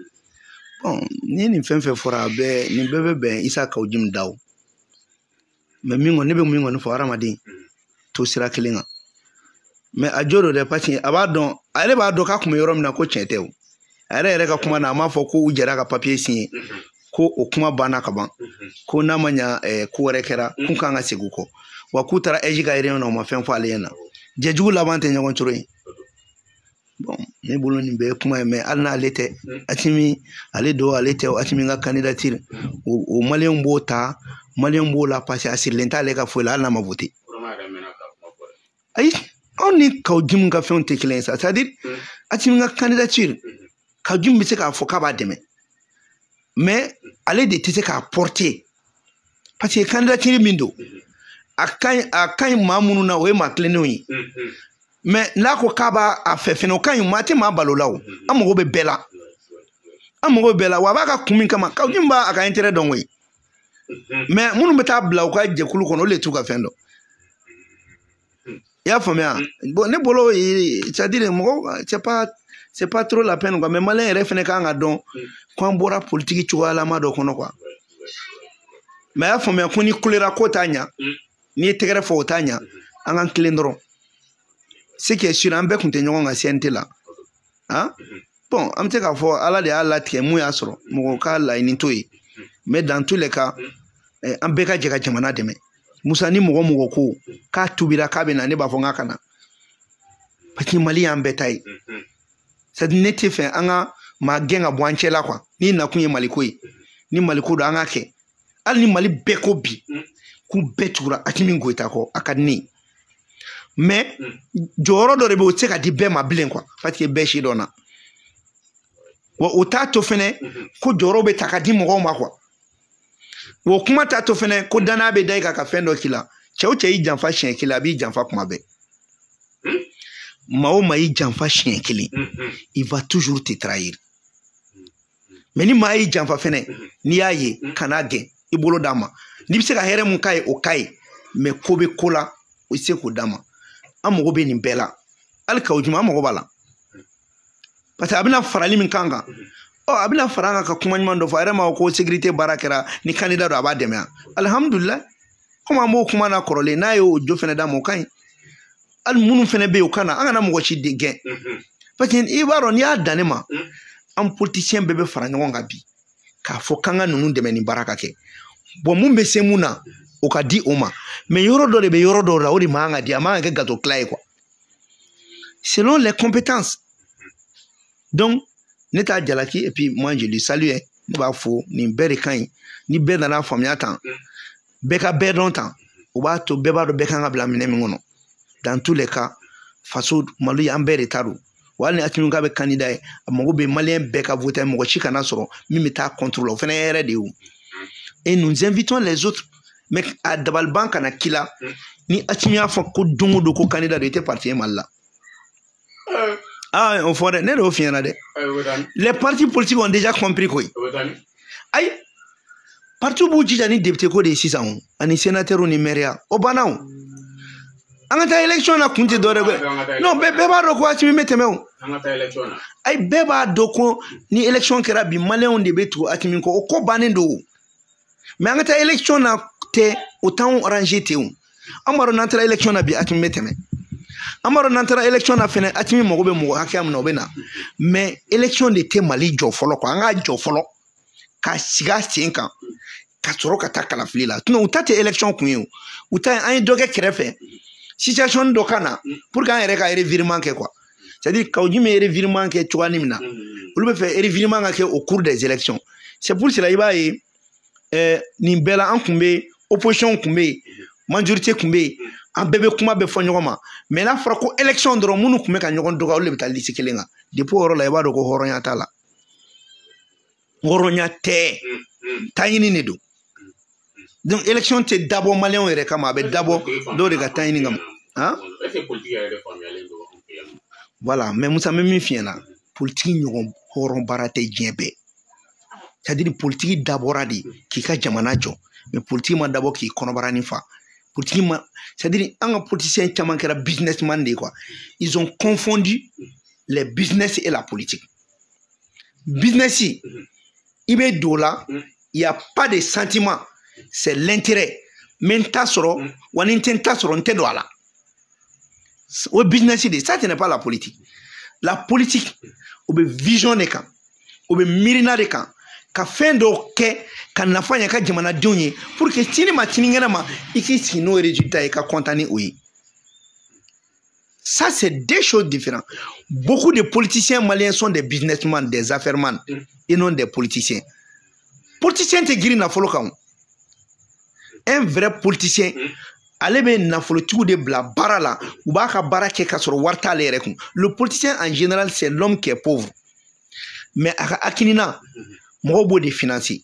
bon ni nin fɛn fɛn fɔra bɛɛ nin bɛɛ bɛ bɛn Issa Kaujim daw mais min kɔni ne bɛ min kɔni fɔ hadamaden to sira kelen kan mais a jo do dɛ parce que a b'a dɔn ale b'a dɔn k'a kun bɛ yɔrɔ min na ko tiɲɛ tɛ o a yɛrɛ ka kuma na a m'a fɔ ko u jɛra ka papier signer ko o kuma banna ka ban ko n'a ma ɲa ko wɛrɛ kɛra k'u kan ka segin u kɔ wa k'u taara EJ ka réunion na u ma fɛn fɔ ale ɲɛna jɛjugu laban tɛ ɲɔgɔn coro ye bon ne bolo nin bɛɛ ye kuma ye mais hali n'ale tɛ Assimi ale don ale tɛ Assimi ka candidature o maliyɛnw b'o ta maliyɛnw b'o la parce que a sirilen t'ale ka foyi la hali n'a ma voter ayi anw ni Kaujim ka fɛnw tɛ kelen ye sa c'est à dire Assimi ka candidature Kaujim bɛ se k'a fɔ k'a b'a dɛmɛ mais ale de tɛ se k'a porter parce que candidature min don a ka ɲi maa minnu na o ye maa tilennenw ye mais n'a ko k'a b'a fɛ fɛnɛ o ka ɲi maa tɛ maa balo la o an mago bɛ bɛɛ la an mago bɛ bɛɛ la wa a b'a ka kun min kama Kaujim b'a ka intérêt dɔn koyi mais minnu bɛ taa bila u ka jɛkulu kɔnɔ olu de t'u ka fɛn dɔn i y'a faamuya bon ne bolo c'est-à-dire mɔgɔ c'est pas trop la peine quoi mais malien yɛrɛ fɛnɛ kan ka dɔn k'an bɔra politique cogoyalama dɔ kɔnɔ quoi mais a y'a faamuya ko ni kulera ko t'a ɲa n'i ye tɛgɛrɛ fɔ o t'a ɲa an k'an tilen dɔrɔn ce qui est sûr an bɛɛ kun tɛ ɲɔgɔn kan CNT la hein bon an bɛ se k'a fɔ ala de y'a latigɛ mun y'a sɔrɔ mɔgɔ ka laɲini t'o ye mais dans tous les cas an bɛɛ ka jɛ ka jamana dɛmɛ Musa ni mɔgɔ ko k'a tubira k'a bɛ na ne b'a fɔ n k'a ka na parce que Mali y'an bɛɛ ta ye c'est à dire ne tɛ fɛ an ka maa gɛn ka bɔ an cɛ la quoi ni nakun ye Maliko ye ni Maliko don an k'a kɛ hali ni Mali bɛɛ ko bi k'u bɛɛ tugura Assimi Goïta kɔ a ka di ne ye mais jɔyɔrɔ dɔ de bɛ o tɛ se ka di bɛɛ ma bilen quoi parce que bɛɛ si dɔnna wa o t'a to fɛnɛ ko jɔyɔrɔ bɛ ta ka di mɔgɔw ma quoi wa o kuma t'a to fɛnɛ ko danaya bɛ da i kan ka fɛn dɔ k'i la cɛ o cɛ y'i janfa siɲɛ kelen a b'i janfa kuma bɛɛ maa o maa y'i janfa siɲɛ kelen il va toujours te trahir mais ni maa y'i janfa fɛnɛ n'i y'a ye kan'a gɛn i bolo d'a ma n'i bɛ se ka hɛrɛ mun k'a ye o k'a ye mais ko bɛ ko la o tɛ se k'o d'a ma an mago bɛ nin bɛɛ la hali Kaujim an mago b'a la parce que a bɛna farali min kan a bɛna fara an kan ka kuma ɲuman dɔ fɔ a yɛrɛ ma ko sécurité baara kɛra ni candidat don a b'a dɛmɛ alhamdulilayi komi an b'o kuma na kɔrɔlen n'a ye o jo fɛnɛ d'a ma o ka ɲi hali minnu fɛnɛ bɛ yen o ka na an kana mɔgɔ si de gɛn parce que i b'a dɔn n'i y'a dan ne ma an politicien bɛɛ bɛ fara ɲɔgɔn kan bi k'a fɔ k'an ka ninnu dɛmɛ ni baara ka kɛ bon mun bɛ se mun na o ka di o ma mais yɔrɔ dɔ de bɛ yɔrɔ dɔ la o de man kan ka di a man kan ka kɛ gâteau plat ye quoi selon les compétences donc ne t'a jalaki et puis moi je lui salue ne b'a fɔ nin bɛɛ de ka ɲi ni bɛɛ nana faamuya tan bɛɛ ka bɛɛ dɔn tan o b'a to bɛɛ b'a dɔn bɛɛ kan ka bila minɛ min kɔnɔ dans tous les cas faso Mali an bɛɛ de ta don wa hali ni Assimi k'a bɛ candidat ye a mago bɛ maliyɛn bɛɛ ka voter mɔgɔ si kana sɔrɔ min bɛ taa contre la o fana ye hɛrɛ de ye o et nous invitons les autres mais a dabaliban kana k'i la ni Assimi y'a fɔ ko don o don ko candidat don i tɛ parti ye Mali la ah on fɔ dɛ ne de y'o f'i ɲɛna dɛ les partis politiques ont déjà compris koyi ayi parti b'u jija ni député ko de ye sisan o ani sénateur ni maire o banna o an ka taa élection na kun tɛ dɔ wɛrɛ non bɛɛ b'a dɔn ko Assimi bɛ tɛmɛ o ayi bɛɛ b'a dɔn ko ni élection kɛra bi maliyɛnw de bɛ tugu Assimi kɔ o ko bannen don o mais an ka taa élection na tɛ o t'anw arranger ten o an b'a dɔn n'an taara élection na bi Assimi bɛ tɛmɛ an b'a dɔn n'an taara élection na fɛnɛ Assimi mago bɛ mɔgɔ hakɛya min na o bɛ na mais élection de tɛ Mali jɔ fɔlɔ quoi an k'a jɔ fɔlɔ ka sigi a sen kan ka sɔrɔ ka taa kalafili la sinon u ta tɛ élection kun ye o u ta an ye dɔ kɛ kɛrɛfɛ situation dɔ ka na pour que an yɛrɛ ka revirement kɛ quoi c'est à dire Kaujim ye revirement kɛ cogoya min na olu bɛ fɛ revirement ka kɛ au cours des élections c'est pour cela i b'a ye nin bɛɛ la an kun bɛ opposition kun bɛ yen majorité kun bɛ yen an bɛɛ bɛ kuma bɛ fɔ ɲɔgɔn ma mais n'a fɔra ko élection dɔrɔn minnu tun bɛ ka ɲɔgɔn dɔgɔya olu de bɛ taa liste kelen kan depuis o yɔrɔ la i b'a dɔn ko hɔrɔnya t'a la hɔrɔnya tɛ taɲini de don donc élection tɛ dabɔ maliyɛnw yɛrɛ kama a bɛ dabɔ dɔw de ka taɲini kama han voilà mais Musa n bɛ min f'i ɲɛna politique ɲɔgɔn hɔrɔn baara tɛ diɲɛ bɛɛ c'est à dire politique dabɔra de k'i ka jamana jɔ mais politique ma dabɔ k'i kɔnɔbaranin fa politique ma c'est à dire an ka politiciens caman kɛra businessman de quoi ils ont confondu les business et la politique business i bɛ don la il y a pas de sentiment c'est l'intérêt mais n t'a sɔrɔ wa ni n tɛ n t'a sɔrɔ n tɛ don a la o business de ça ce n'est pas la politique o bɛ vision de kan o bɛ miirina de kan ka fɛn dɔw kɛ ka nafa ɲɛ ka jamanadenw ye pour que sini ma sinikɛnɛ ma i k'i sigi n'o résultat ye ka content ni o ye ça c'est deux choses différentes beaucoup de politiciens maliens sont des businessmen des affairemans et non des politiciens tɛ girin nafolo kan un vrai politicien ale bɛ nafolotigiw de bila baara la u b'a ka baara kɛ ka sɔrɔ wari t'ale yɛrɛ kun le politicien en général c'est l'homme qui est pauvre mais a ka hakilina mɔgɔw b'o de financer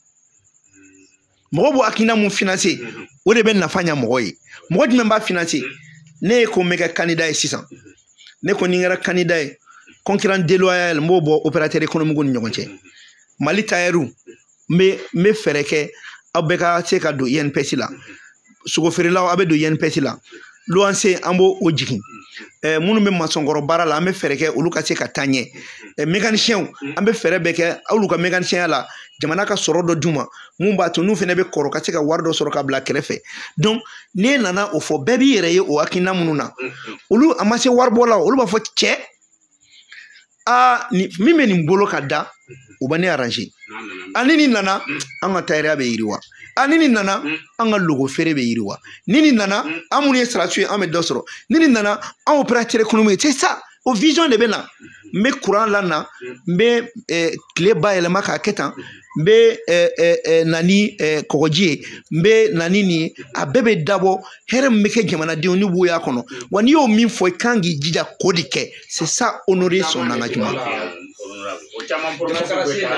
mɔgɔw b'o hakilina mun financer o de bɛ nafa ɲa mɔgɔ ye mɔgɔ jumɛn b'a financer ne ye ko n bɛ kɛ candidat ye sisan ne ko ni n kɛra candidat ye concurrent déloyal n b'o bɔ opérateur économique ni ɲɔgɔn cɛ Mali tailleur n bɛ fɛɛrɛ kɛ aw bɛɛ ka se ka don INPS la sogo feerelaw a bɛ don INPS la luwanse an b'o jigin minnu bɛ masɔnkɔrɔ baara la an bɛ fɛɛrɛ kɛ olu ka se ka taa ɲɛ mécaniciens an bɛ fɛɛrɛ bɛɛ kɛ olu ka mécaniciens la jamana ka sɔrɔ dɔ d'u ma mun b'a to n'u fana bɛ kɔrɔ ka se ka wari dɔ sɔrɔ ka bila kɛrɛfɛ donc n'e nana o fɔ bɛɛ b'i yɛrɛ ye o hakilina minnu na olu a ma se waribɔ la olu b'a fɔ cɛ min bɛ nin bolo ka da o bɛ ne arranger ani nin nana an ka tailleur bɛ yiriwa ni nin nana an ka logo feere bɛ yiriwa ni nin nana an minnu ye sarasiw ye an bɛ dɔ sɔrɔ ni nin nana an opérateur économique c'est ça o vision de bɛ na n bɛ courant lana n bɛ tile bayɛlɛma k'a kɛ tan n bɛ na ni kɔgɔji ye n bɛ na ni nin ye a bɛɛ bɛ dabɔ hɛrɛ min bɛ kɛ jamanadenw ni b'o y'a kɔnɔ wa n'i y'o min fɔ i kan k'i jija k'o de kɛ c'est ça honorer son engagement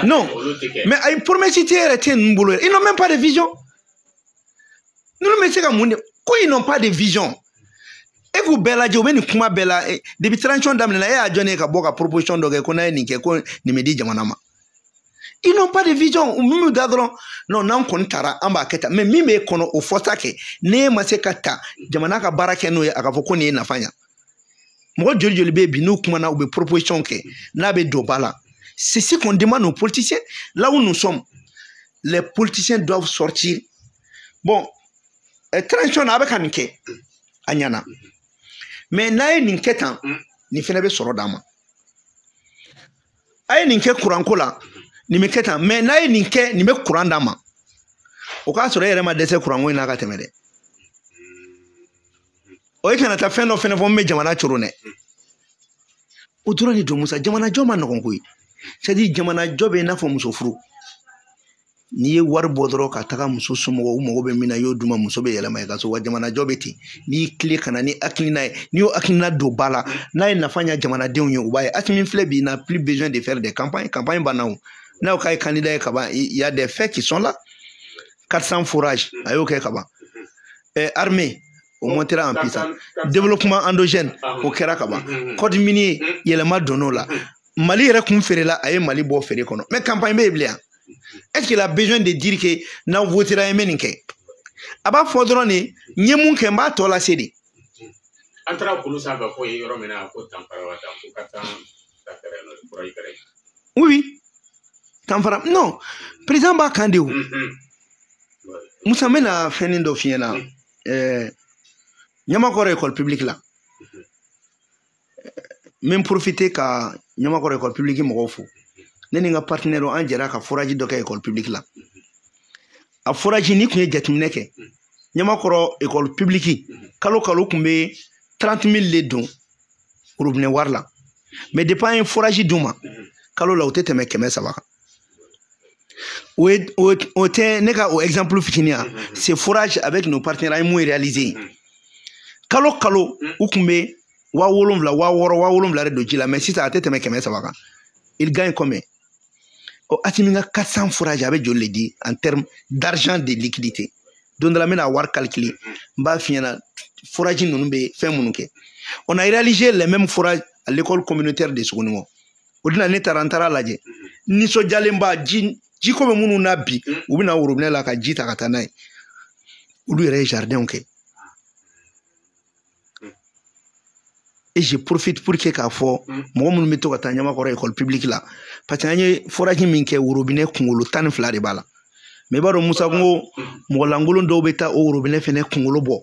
non mais ay promesse tɛ yɛrɛ tɛ ninnu bolo ils n'ont même pas de vision ninnu bɛ se ka mun de ko ils n'ont pas de vision e k'u bɛɛ lajɛ u bɛ nin kuma bɛɛ la depuis transition daminɛna e y'a jɔn ye ka bɔ ka proposition dɔ kɛ ko n'a ye nin kɛ ko nin bɛ di jamana ma ils n'ont pas de vision min b'u da dɔrɔn non n'an kɔni taara an b'a kɛ tan mais min b'e kɔnɔ o fɔta kɛ n'e ma se ka ta jamana ka baara kɛ n'o ye a ka fɔ ko nin ye nafa ɲa mɔgɔ joli joli bɛ yen bi n'u kumana u bɛ proposition kɛ n'a bɛ don ba la c'est ce qu'on demande aux politiciens là où nous sommes les politiciens doivent sortir bon transition na a bɛ ka nin kɛ a ɲana mais n'a ye nin kɛ tan nin fana bɛ sɔrɔ d'an ma a ye nin kɛ kuranko la nin bɛ kɛ tan mais n'a ye nin kɛ nin bɛ kuran d'an ma o k'a sɔrɔ e yɛrɛ ma dɛsɛ kuranko in na ka tɛmɛ dɛ o ye kana taa fɛn dɔ fɛnɛ fɔ n bɛ jamana coro dɛ o dɔrɔn de don Musa jamanajɔ ma nɔgɔn koyi c'est à dire jamanajɔ bɛ i n'a fɔ muso furu n'i ye wari bɔ dɔrɔn ka taga muso somɔgɔw u mago bɛ min na i y'o d'u ma muso bɛ yɛlɛma i ka so wa jamanajɔ bɛ ten n'i y'i tile ka na ni hakilina ye n'i y'o hakilina don ba la n'a ye nafa ɲa jamanadenw ye u b'a ye Asimi filɛ bi il n'a plus besoin de faire des campagnes banna o n'a k'a ye candidat ye ka ban il y a des faits qui sont là 400 forages a y'o kɛ ka ban armée o montera en puissance développement endogène o kɛra ka ban code minier yɛlɛma donn'o la Mali yɛrɛ kun feerela a ye Mali bɔ feere kɔnɔ mais campagne bɛ yen bilen est-ce qu'il a besoin de dire que n'aw votera ye nin kɛ a b'a fɔ dɔrɔn de n ye mun kɛ n b'a tɔ lase de an taara kulu sanfɛ fo yɔrɔ min na ko tanfara wa tan ko ka taa fura kɛrɛ oui tanfara non président b'a kan de o Musa n bɛna fɛn dɔ f'i ɲɛna Ɲamakɔrɔ école publique la n bɛ profiter ka Ɲamakɔrɔ école publique mɔgɔw fo ne ni n ka partenaire an jɛra ka forage dɔ kɛ école publique la a forage ni kun ye jateminɛ kɛ Ɲamakɔrɔ école publique kalo kalo kun bɛ 30 000 de don robinet wari la mais depuis an ye forage d'u ma kalo la o tɛ tɛmɛ 300 kan o tɛ ne ka o exemple fitinin c'est forage avec nos partenaires an ye mun réaliser kalo kalo u kun bɛ 7000 6000 de don ji la mais sisan a tɛ tɛmɛ 300 kan. Il gagne combien? Assimi ka 400 fourrages a bɛ joli le di en termes d'argent de liquidité. Don dɔ la n bɛna wari calculer n b'a f'i ɲɛna fourrage ninnu bɛ fɛn minnu kɛ. On a réalisé les mêmes fourrages à l'école communautaire de Sogonikɔ. O de la ne taara n taara lajɛ nisɔndiyalenba jiko bɛ minnu na bi u bɛna robinet la ka ji ta ka taa n'a ye olu yɛrɛ ye jardinw kɛ. Et je profite pour que k'a fɔ mɔgɔ minnu bɛ to ka taa Ɲamakɔrɔ école publique la parce que an ye forage min kɛ robinet kunkolo 12 de b'a la mais i b'a dɔn Musa ko mɔgɔ lankolon dɔw bɛ taa o robinet fɛnɛ kunkolo bɔ.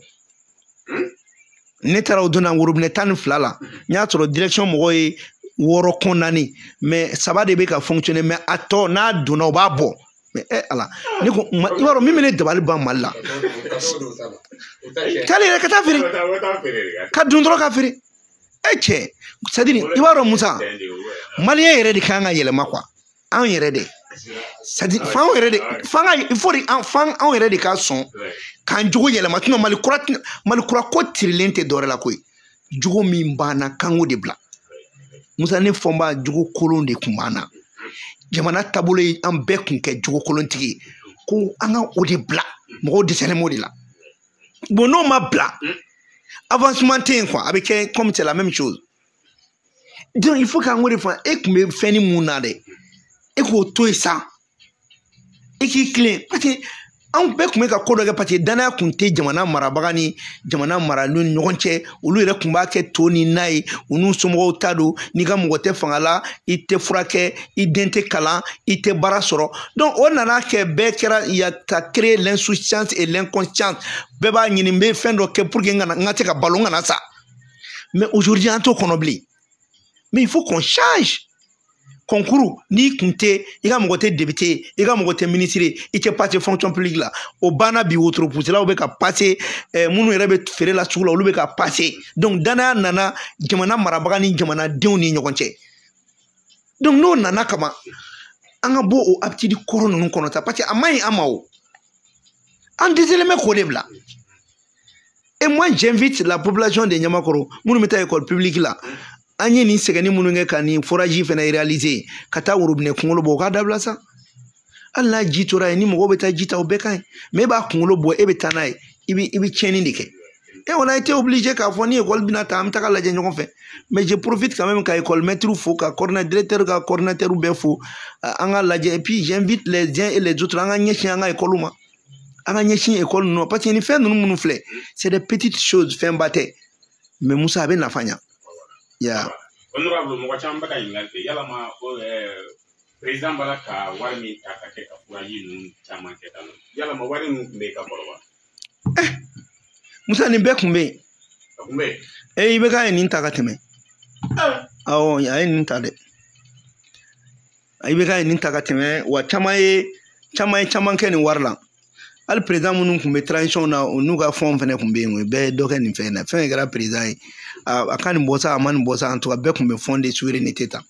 Ne taara o donna robinet 12 la n y'a sɔrɔ direction mɔgɔw ye 6 condamné mais 3 de bɛ ka fonctionner mais a tɔ n'a donna o b'a bɔ. Mais ala ne ko i b'a dɔn min bɛ ne dabali ban Mali la k'ale yɛrɛ ka taa feere ka dun dɔrɔn ka feere. Cɛ c'est-à-dire i b'a dɔn Musa maliyɛn yɛrɛ de kan ka yɛlɛma quoi anw yɛrɛ de c'est-à-dire fan yɛrɛ de fan il faut anw yɛrɛ de ka sɔn k'an jogo yɛlɛma sinon Mali kura ko tirilen tɛ dɔwɛrɛ la koyi jogo min banna kanko de bila. Musa ne fɔ n b'a jogo kolon de kun banna jamana taabolo ye an bɛɛ kun kɛ jogo kolontigi ko an ka o de bila mɔgɔw dɛsɛlen b'o de la bon n'o ma bila avancement tɛ yen quoi a bɛ kɛ comme c'est la même chose donc il faut k'an ko de fɔ e kun bɛ fɛn ni mun na dɛ e k'o to yen sa e k'i tilen parce que anw bɛɛ kun bɛ ka ko dɔ kɛ parce que danaya kun tɛ jamana marabaga ni jamana maraliw ni ɲɔgɔn cɛ olu yɛrɛ kun b'a kɛ to ni na ye u n'u somɔgɔw ta don n'i ka mɔgɔ tɛ fanga la i tɛ furakɛ i den tɛ kalan i tɛ baara sɔrɔ donc o nana kɛ bɛɛ kɛra il y a créé l'insouciance et l'inconscience bɛɛ b'a ɲini n bɛ fɛn dɔ kɛ pour que n ka se ka balo n kana sa mais aujourd'hui an t'o kɔnɔ bilen mais il faut qu'on change. Concours ni kun tɛ i ka mɔgɔ tɛ député i ka mɔgɔ tɛ ministre i tɛ passer fonction publique la o banna bi wotoro pusilaw bɛ ka passer minnu yɛrɛ bɛ feere la sugu la olu bɛ ka passer donc danaya nana jamana marabaga ni jamanadenw ni ɲɔgɔn cɛ donc n'o nana kama an ka bɔ o habitude kɔrɔ ninnu kɔnɔ ta parce que a man ɲi an ma o an dɛsɛlen bɛ k'o de bila. Et moi j'invite la population de Ɲamakɔrɔ minnu bɛ taa école publique la an ye nin sɛgɛnni minnu kɛ ka nin forage fɛnɛ réaliser ka taa robinet kunkolo bɔ o k'a dabila sa hali n'a ji tora yen ni mɔgɔw bɛ taa ji ta o bɛɛ ka ɲi mais e b'a kunkolo bɔ e bɛ taa n'a ye i bɛ tiɲɛni de kɛ et on a été obligé k'a fɔ ni école bɛna ta an bɛ taga lajɛ ɲɔgɔn fɛ mais je profite quand même ka école maître fo ka directeur ka coordinateur bɛɛ fo an ka lajɛ et puis j'invite les uns et les autres an ka ɲɛsin an ka école ma an ka ɲɛsin école ninnu parce que ni fɛn ninnu minnu filɛ c'est des petites choses fɛnba tɛ mais Musa a bɛ nafa ɲa. Yeah. Honorable mɔgɔ caman bɛ ka ɲininkali kɛ yalama président bala ka wari min ta ka kɛ ka fourage ninnu caman kɛ tan yalama wari ninnu tun bɛ yen ka kɔrɔ wa? Musa nin bɛɛ kun bɛ yen. A kun bɛ yen. I bɛ k'a ye nin ta ka tɛmɛ. Awɔ a ye nin ta dɛ. I bɛ k'a ye nin ta ka tɛmɛ wa caman kɛ nin wari la. Hali président minnu kun bɛ transition na n'u ka fɛnw fɛnɛ kun bɛ yen o bɛɛ ye dɔ kɛ nin fɛn na fɛn kɛra président ye a ka nin bɔ sa a ma nin bɔ sa en tout cas bɛɛ kun bɛ fond de souveraineté ta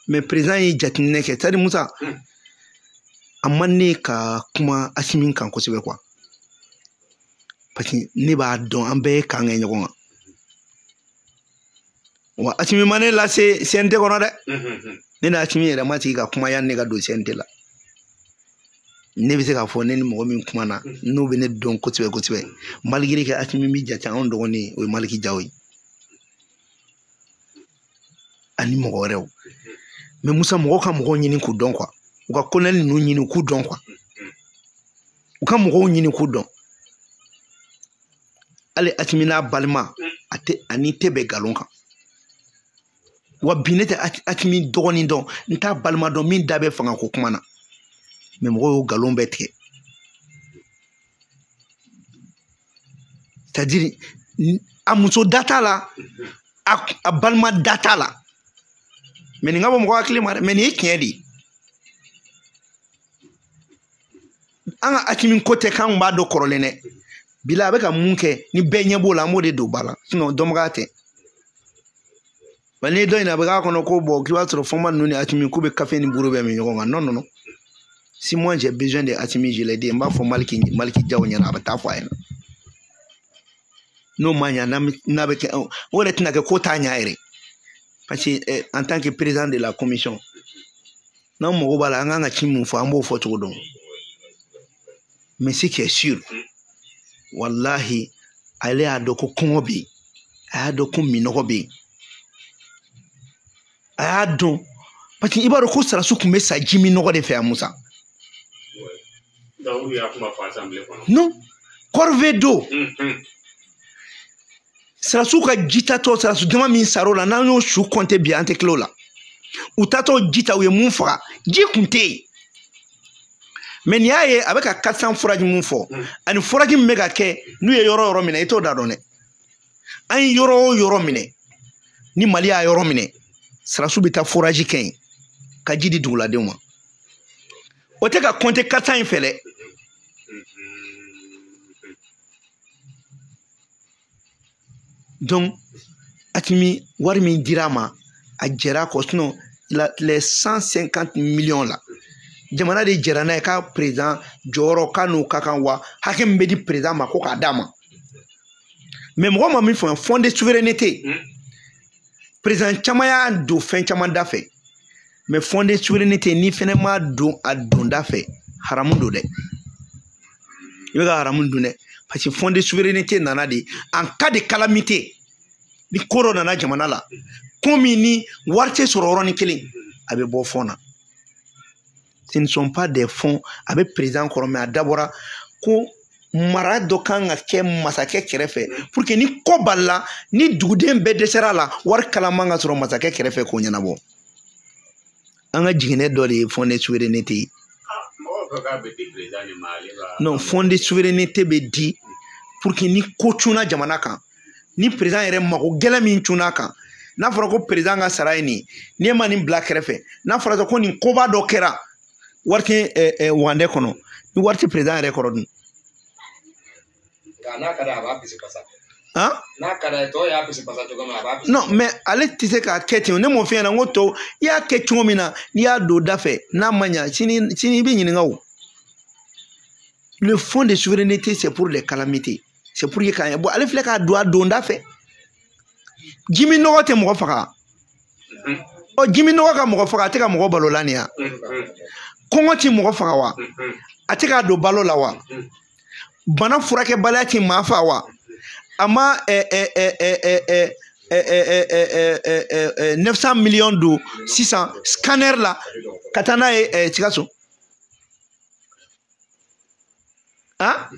mais président ye jateminɛ kɛ c'est à dire Musa a man ne ka kuma Asimi kan kosɛbɛ quoi parce que ne b'a dɔn an bɛɛ ye kan kɛ ɲɔgɔn kan wa Asimi ma ne lase CNT kɔnɔ dɛ ne ni Asimi yɛrɛ ma sigi ka kuma yanni ne ka don CNT la. Ne bɛ se k'a fɔ ne ni mɔgɔ min kumana n'o bɛ ne dɔn kosɛbɛ kosɛbɛ malgré que Asimi bɛ jate anw dɔgɔnin o ye Maliki Jawo ye ani mɔgɔ wɛrɛw mais Musa mɔgɔw ka mɔgɔw ɲini k'u dɔn quoi u ka colonel ninnu ɲini k'u dɔn quoi u ka mɔgɔw ɲini k'u dɔn hali Asimi n'a balima ani tɛ bɛn nkalon kan wa bi ne tɛ Asimi dɔgɔnin dɔn n t'a balima dɔn min da bɛ fanga ko kuma na. Mais mɔgɔw y'o nkalon bɛɛ tigɛ c'est-à-dire a muso da t'a la a balima da t'a la mais nin ka bɔ mɔgɔ hakili ma dɛ mais nin ye tiɲɛ de ye an ka Asimi ko tɛ k'an b'a dɔn kɔrɔlen dɛ bila a bɛ ka mun kɛ ni bɛɛ ɲɛ b'o la an b'o de don ba la sinon dɔnbaga tɛ wa ni dɔ in a bɛ k'a kɔnɔ ko bon k'i b'a sɔrɔ Fɔnba ninnu ni Asimi k'u bɛ café ni buuru bɛɛ min ɲɔgɔn kan non. Si moi j'ai besoin de Asimi, je l'ai dit, je vais faire Maliki Jawo ɲɛna a bɛ taa fɔ a ɲɛna n'o ma ɲa n'a bɛ kɛ o yɛrɛ tɛna kɛ ko t'a ɲa yɛrɛ parce que en tant que président de la commission n'an mago b'a la an kan ka ci mun fɔ an b'o fɔ cogo dɔn mais ce qui est sûr wallahi ale y'a dɔn ko kɔngɔ bɛ yen a y'a dɔn ko minɔgɔ bɛ yen a y'a dɔn parce que i b'a dɔn ko Sarasu tun bɛ sa ji min nɔgɔ de fɛ yan Musa non corvée d'eau Sarasu ka ji tatɔ Sarasu jama min sar'o la n'an y'o su compter bi an tɛ tila o la u tatɔ ji ta u ye mun faga ji kun tɛ yen mais nin y'a ye a bɛ ka 400 foraji mun fɔ ani foraji min bɛ ka kɛ n'u ye yɔrɔ o yɔrɔ minɛ i t'o da dɔn dɛ an ye yɔrɔ o yɔrɔ minɛ ni Mali y'a yɔrɔ minɛ Sarasu bɛ taa foraji kɛ yen ka ji di duguladenw ma o tɛ ka compter 400 in fɛ dɛ donc Atimi wari min dira ma a jɛra kɔ sinon les 150 millions la jamana de jɛra n'a ye k'a président jɔyɔrɔ k'a n'o ka kan wa hakɛ min bɛ di président ma ko k'a d'a ma mais mɔgɔ ma min fɔ fond de souveraineté président caman y'a don fɛn caman da fɛ mais fond de souveraineté ni fɛnɛ ma don a donda fɛ haramu don dɛ i bɛ ka haramu dun dɛ parce que fond de souveraineté nana de en cas de calamité ni ko dɔ nana jamana la ko min ni wari tɛ sɔrɔ yɔrɔnin kelen a bɛ bɔ fond na ce ne sont pas des fonds a bɛ président kɔrɔ mais a dabɔra ko mara dɔ kan ka kɛ masakɛ kɛrɛfɛ pour que ni ko b'a la ni duguden bɛɛ dɛsɛra la wari kalan man ka sɔrɔ masakɛ kɛrɛfɛ k'o ɲɛnabɔ an ka jiginɛ dɔ de ye fond de souveraineté ye non fond de souveraineté bɛ di pour que ni ko cunna jamana kan ni président yɛrɛ mago gɛlɛn min cunna kan n'a fɔra ko président ka sara ye nin ye n'e ma nin bila kɛrɛfɛ n'a fɔra ko nin koba dɔ kɛra wari tɛ wandɛ kɔnɔ ni wari tɛ président yɛrɛ kɔrɔ dun non mais ale tɛ se k'a kɛ ten ne m'o f'i ɲɛna n ko tɔw i y'a kɛ cogo min na n'i y'a don da fɛ n'a ma ɲa sini i bɛ ɲininka o le fond de souveraineté c'est pour les calamités c'est pour que k'a ɲɛ bon ale filɛ k'a don a donda fɛ ji min nɔgɔ tɛ mɔgɔ faga ɔ ji min nɔgɔ ka mɔgɔ faga a tɛ ka mɔgɔ balo la nin ya kɔngɔ tɛ mɔgɔ faga wa a tɛ k'a don balo la wa bana furakɛbaliya tɛ maa faga wa a ma 900 millions don sisan scanner la ka taa n'a ye Sikaso ah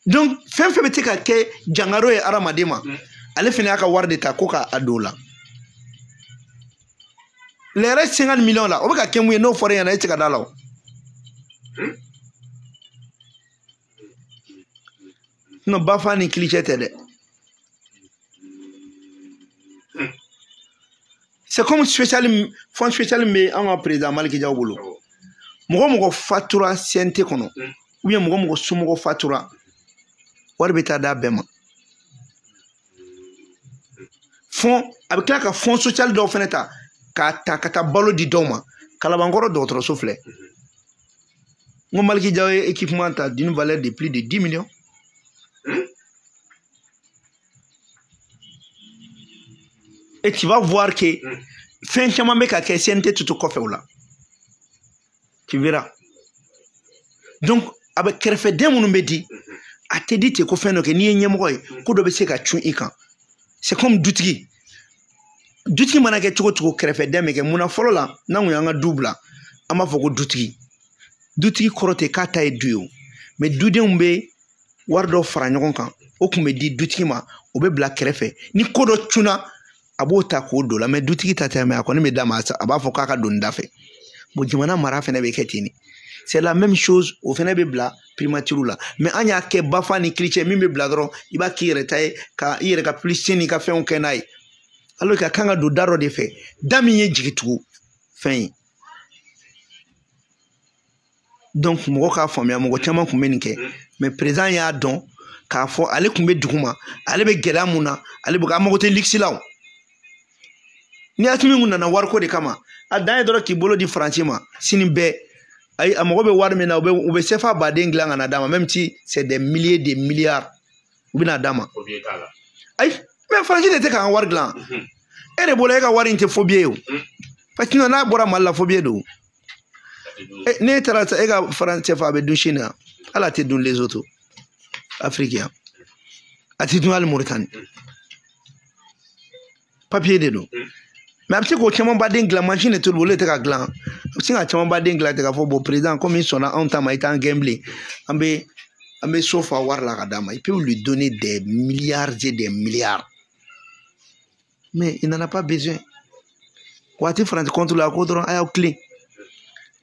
donc fɛn fɛn bɛ se ka kɛ jangaro ye adamaden ma ale fana y'a ka wari de ta ko k'a don o la les restes 50 millions la o bɛ ka kɛ mun ye n'o fɔra e ɲɛna e tɛ se ka d'a la o non Bafa ni cliché tɛ dɛ c'est comme fond spécial min bɛ an ka président Maliki Jaw bolo mɔgɔ mɔgɔ fatura CNT kɔnɔ ou bien mɔgɔ mɔgɔ somɔgɔ fatura wari bɛ taa d'a bɛɛ ma fond a bɛ tila ka fond social dɔw fana ta k'a ta ka taa balo di dɔw ma Kalabankɔrɔ dɔgɔtɔrɔso filɛ n ko Maliki Jaw ye équipement ta d'une valeur de plus de 10 millions et tu vas voir que fɛn caman bɛ ka kɛ CNT tutu kɔfɛ o la tu verras donc a bɛ kɛrɛfɛden minnu bɛ di a tɛ di ten ko fɛn dɔ kɛ n'i ye ɲɛmɔgɔ ye ko dɔ bɛ se ka cun i kan c'est comme dutigi mana kɛ cogo cogo kɛrɛfɛden bɛ kɛ munna fɔlɔ la n'an kun y'an ka du bila an b'a fɔ ko dutigi kɔrɔ tɛ k'a ta ye du ye o mais dudenw bɛ wari dɔ fara ɲɔgɔn kan o kun bɛ di dutigi ma o bɛ bila kɛrɛfɛ ni ko dɔ cunna a b'o ta k'o don la mais dutigi ta tɛ mais a kɔni bɛ d'a ma a b'a fɔ k'a ka don da fɛ bon jamana mara fana bɛ kɛ ten de c'est la même chose o fana bɛ bila primature la mais an y'a kɛ Bafa ni cliché min bɛ bila dɔrɔn i b'a k'i yɛrɛ ta ye ka i yɛrɛ ka publicité n'i ka fɛnw kɛ n'a ye alors que a kan ka don da dɔ de fɛ da min ye jigitugu fɛn ye donc mɔgɔ k'a faamuya mɔgɔ caman tun bɛ nin kɛ mais président y'a dɔn k'a fɔ ale tun bɛ dugu ma ale bɛ gɛlɛya mun na ale bɛ a mago tɛ luxe la o ni Asimi kun nana wariko de kama a dan ye dɔrɔn k'i bolo di Faransi ma sini bɛɛ a mago bɛ wari min na u bɛ CFA baden dilan ka na d'a ma même si c'est des milliers de milliards u bɛna d'a ma ayi mais Faransi de tɛ k'an wari dilan e de bolo e ka wari in tɛ faux billet ye o parce que n'a bɔra Mali la faux billet don n'e taara e ka Faransi fa a bɛ dun Chine yan hali a tɛ dun Lesotho Afrique yan a tɛ dun hali Mauritanie papier de don mais a bɛ se k'o camanbaden dilan machine de t'olu bolo olu tɛ ka dilan a bɛ se ka camanbaden dilan ten k'a fɔ bon président comme i sɔnna anw ta ma i t'an gɛn bilen an bɛ so fa wari la ka d'a ma il peut lui donner des milliards et des milliards mais il n'en a pas besoin waati Faransi compte la ko dɔrɔn a y'aw tilen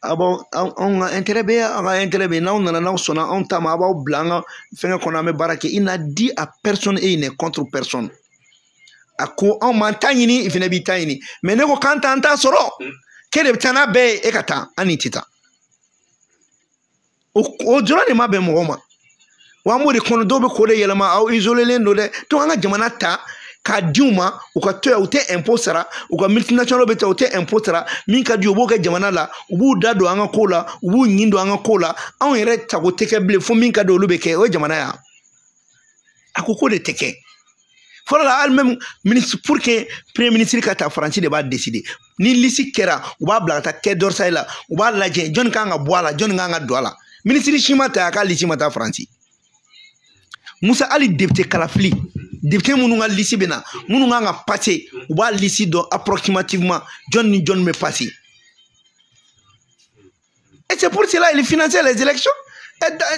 a b'aw anw ka intérêt bɛ yan an ka intérêt bɛ yen n'aw nana n'aw sɔnna anw ta ma a b'aw bila an ka fɛngɛ kɔnɔ an bɛ baara kɛ il n'a dit à personne et il n'est contre personne a ko anw m'an ta ɲini i fana b'i ta ɲini mais ne ko k'an t'an ta sɔrɔ k'e de bɛ taa n'a bɛɛ ye e ka taa an ni tɛ taa o dɔrɔn de ma bɛn mɔgɔ ma wa an b'o de kɔnɔ dɔw bɛ k'o de yɛlɛma aw isolelen don dɛ donc an ka jamana ta k'a di u ma u ka to yan u tɛ impôt sara u ka multinational bɛ ta u tɛ impôt sara min ka di u b'o kɛ jamana la u b'u da don an ka ko la u b'u ɲin don an ka ko la anw yɛrɛ sago tɛ kɛ bilen fo min ka di olu bɛ kɛ o ye jamana yan a ko ko de tɛ kɛ fɔlɔ la hali même ministre pour que premier ministre ka taa Faransi de b'a décider ni liste kɛra u b'a bila ka taa quai d'Orsay la u b'a lajɛ jɔnni kan ka bɔ a la jɔnni kan ka don a la ministre si ma ta a ka liste ma taa Faransi Musa hali député kalafili député minnu ka liste bɛ na minnu kan ka passer u b'a liste dɔn approximativement jɔnni ni jɔnni bɛ passer et c'est pour cela il finance les élections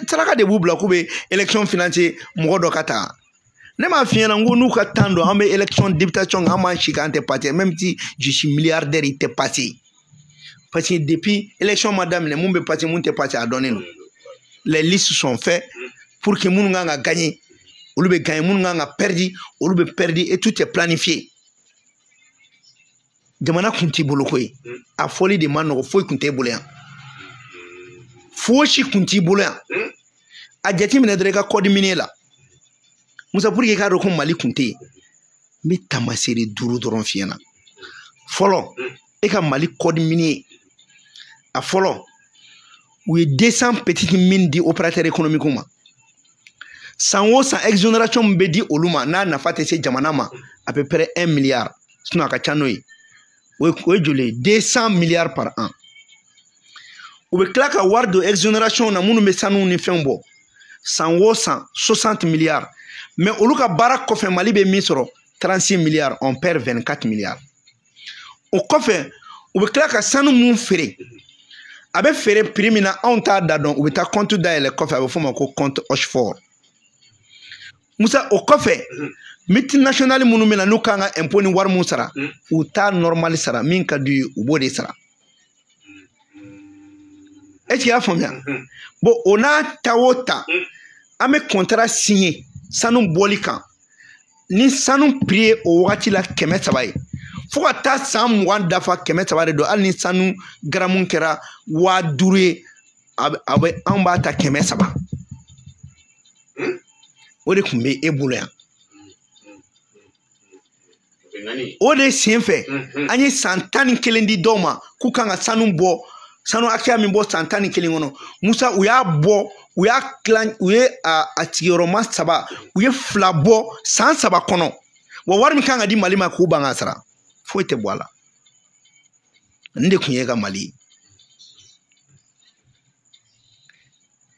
saraka de b'u bila k'u bɛ élection financer mɔgɔ dɔ ka taa ne m'a f'i ɲɛna n ko n'u ka temps don an bɛ élection députation an b'an si k'an tɛ passer même si je suis milliardaire il tɛ passer parce que depuis élection ma daminɛ mun bɛ passer mun tɛ passer a dɔnnen don les listes sont faites pour que minnu kan ka gagner olu bɛ gagner minnu kan ka perdre olu bɛ perdre et tout est planifié jamana kun t'i bolo koyi a fɔli de ma nɔgɔ foyi kun t'e bolo yan fosi kun t'i bolo yan a jateminɛ dɔrɔn i ka code minier la Musa pour que i k'a dɔn ko Mali kun tɛ yen n bɛ tamaseere 5 dɔrɔn f'i ɲɛna fɔlɔ e ka Mali code minier a fɔlɔ u ye 200 petites mines di opérateurs économiques ma san o san exonération min bɛ di olu ma n'a nafa tɛ se jamana ma à peu près 1 milliard sinon a ka ca n'o ye o ye joli ye 200 milliards par an u bɛ tila ka wari don exonération na minnu bɛ sanu ni fɛnw bɔ san o san 60 milliards mais olu ka baara kɔfɛ Mali bɛ min sɔrɔ 36 milliards on perd 24 milliards o kɔfɛ u bɛ tila ka sanu mun feere a bɛ feere prix min na anw t'a da dɔn u bɛ taa compte dayɛlɛ kɔfɛ a bɛ f'o ma ko compte Oxford Musa o kɔfɛ multinational minnu bɛ na n'u kan ka impôt ni wari mun sara u t'a normal sara min ka d'u ye u b'o de sara est-ce que i y'a faamuya bon o n'a ta o ta an bɛ contrat signé sanu bɔli kan ni sanu prix ye o wagati la 300 ye fo ka taa san 20 dafa 300 de don hali ni sanu garamu kɛra 5000 ye anw b'a ta 300 o de kun bɛ e bolo yan o de sen fɛ an ye san 11 di dɔw ma k'u kan ka sanu bɔ sanu hakɛya min bɔ san 11 kɔnɔ Musa u y'a bɔ u y'a tilan u ye a sigiyɔrɔma 3 u ye 2 bɔ san 3 kɔnɔ wa wari min kan ka di Mali ma k'u ban ka sara foyi tɛ bɔ a la nin de kun ye ka Mali ye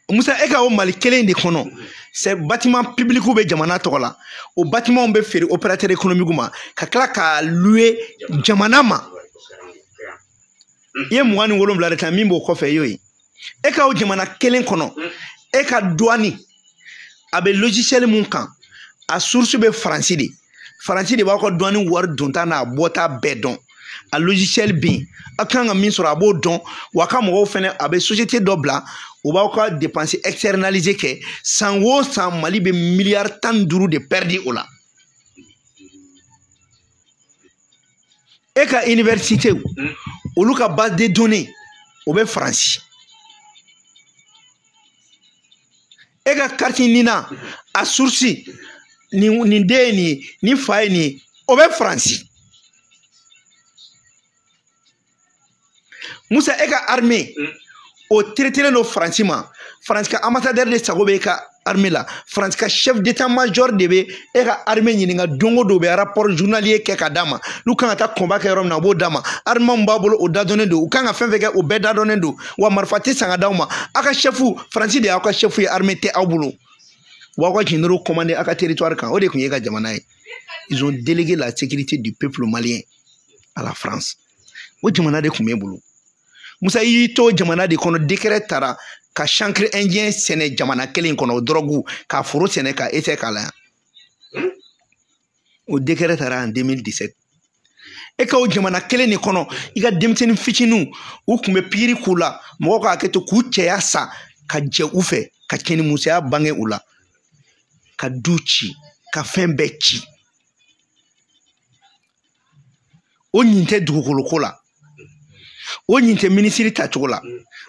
Musa e ka o Mali kelen de kɔnɔ c'est bâtiment public bɛ jamana tɔgɔ la o bâtiment bɛ feere opérateur économique ma ka tila k'a louer jamana ma i ye 27 de ta min b'o kɔfɛ y'o ye e ka o jamana kelen kɔnɔ e ka douane a bɛ logiciel mun kan a source bɛ Faransi de b'aw ka douane wari donta n'a bɔta bɛɛ dɔn a logiciel bɛ yen a kan ka min sɔrɔ a b'o dɔn wa a ka mɔgɔw fɛnɛ a bɛ société dɔ bila u b'aw ka dépense externalisé kɛ san o san Mali bɛ miliyari 15 de perdu o la e ka université olu ka base de données o bɛ Faransi e ka carte nina a source nin den ye nin ye nin fa ye nin ye o bɛ Faransi Musa e ka armée o traité don Faransi ma Faransi ka ambassadeur de sago bɛ e ka armée la France ka chef d'état-major de be e ka armée ɲininka dongo do be rapport journalier kɛ ka d'a ma n'u kan ka taa combat kɛ yɔrɔ min na u b'o d'a ma armée b'a bolo o dadɔnnen don u kan ka fɛn fɛn kɛ o bɛɛ dadɔnnen don wa marifa tɛ san ka d'aw ma aw ka chefu France de y'aw ka chefu ye armée tɛ aw bolo wa aw ka généraux commandé aw ka territoire kan o de tun ye ka jamana ye ils ont délégué la sécurité du peuple malien à la France o jamana de tun b'e bolo Musa i y'i to jamana de kɔnɔ décret tara ka chancre indien sɛnɛ jamana kelen kɔnɔ o drogue ka foro sɛnɛ ka essai k'a la yan o décret tara en 2017 e ka o jamana kelen de kɔnɔ i ka denmisɛnnin fitininw u tun bɛ pikiri k'u la mɔgɔw ka hakɛ to k'u cɛya sa ka jɛ u fɛ ka cɛnimusoya bange u la ka du ci ka fɛn bɛɛ ci o ɲin tɛ dugukoloko la o ɲin tɛ minisiri tacogo la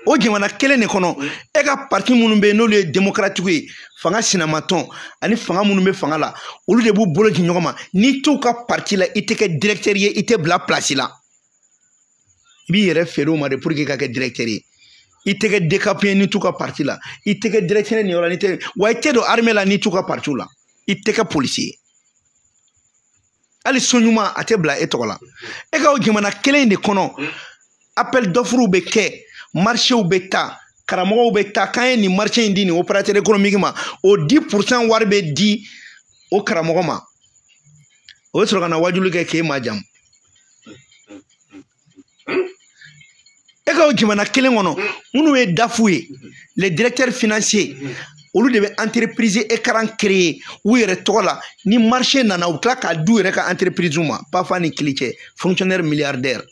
o jamana kelen de kɔnɔ e ka parti minnu bɛ yen n'olu ye démocratique ye fanga sinamatɔn ani fanga minnu bɛ fanga la olu de b'u bolo di ɲɔgɔn ma n'i t'u ka parti la i tɛ kɛ directeur ye i tɛ bila place la i b'i yɛrɛ feere o ma de pour que i ka kɛ directeur ye i tɛ kɛ DCAP ye n'i t'u ka parti la i tɛ kɛ directeur nin yɔrɔ la n'i tɛ wa i tɛ don armée la n'i t'u ka parti la i tɛ kɛ policier ye hali so ɲuman a tɛ bila e tɔgɔ la e ka o jamana kelen de kɔnɔ appel d'offre bɛ kɛ marché bɛ taa karamɔgɔw bɛ taa k'an ye nin marché in di nin opérateur économique ma o 10% wari bɛ di o karamɔgɔ ma o bɛ sɔrɔ ka na wajulu kɛ k'e ma jamu e ka o jamana kelen kɔnɔ minnu ye DAF ye les directeurs financiers olu de bɛ entreprise écran créer u yɛrɛ tɔgɔ la ni marché nana u tila k'a di u yɛrɛ ka entreprise ma PAFA ni Kilicɛ fonctionnaire milliardaire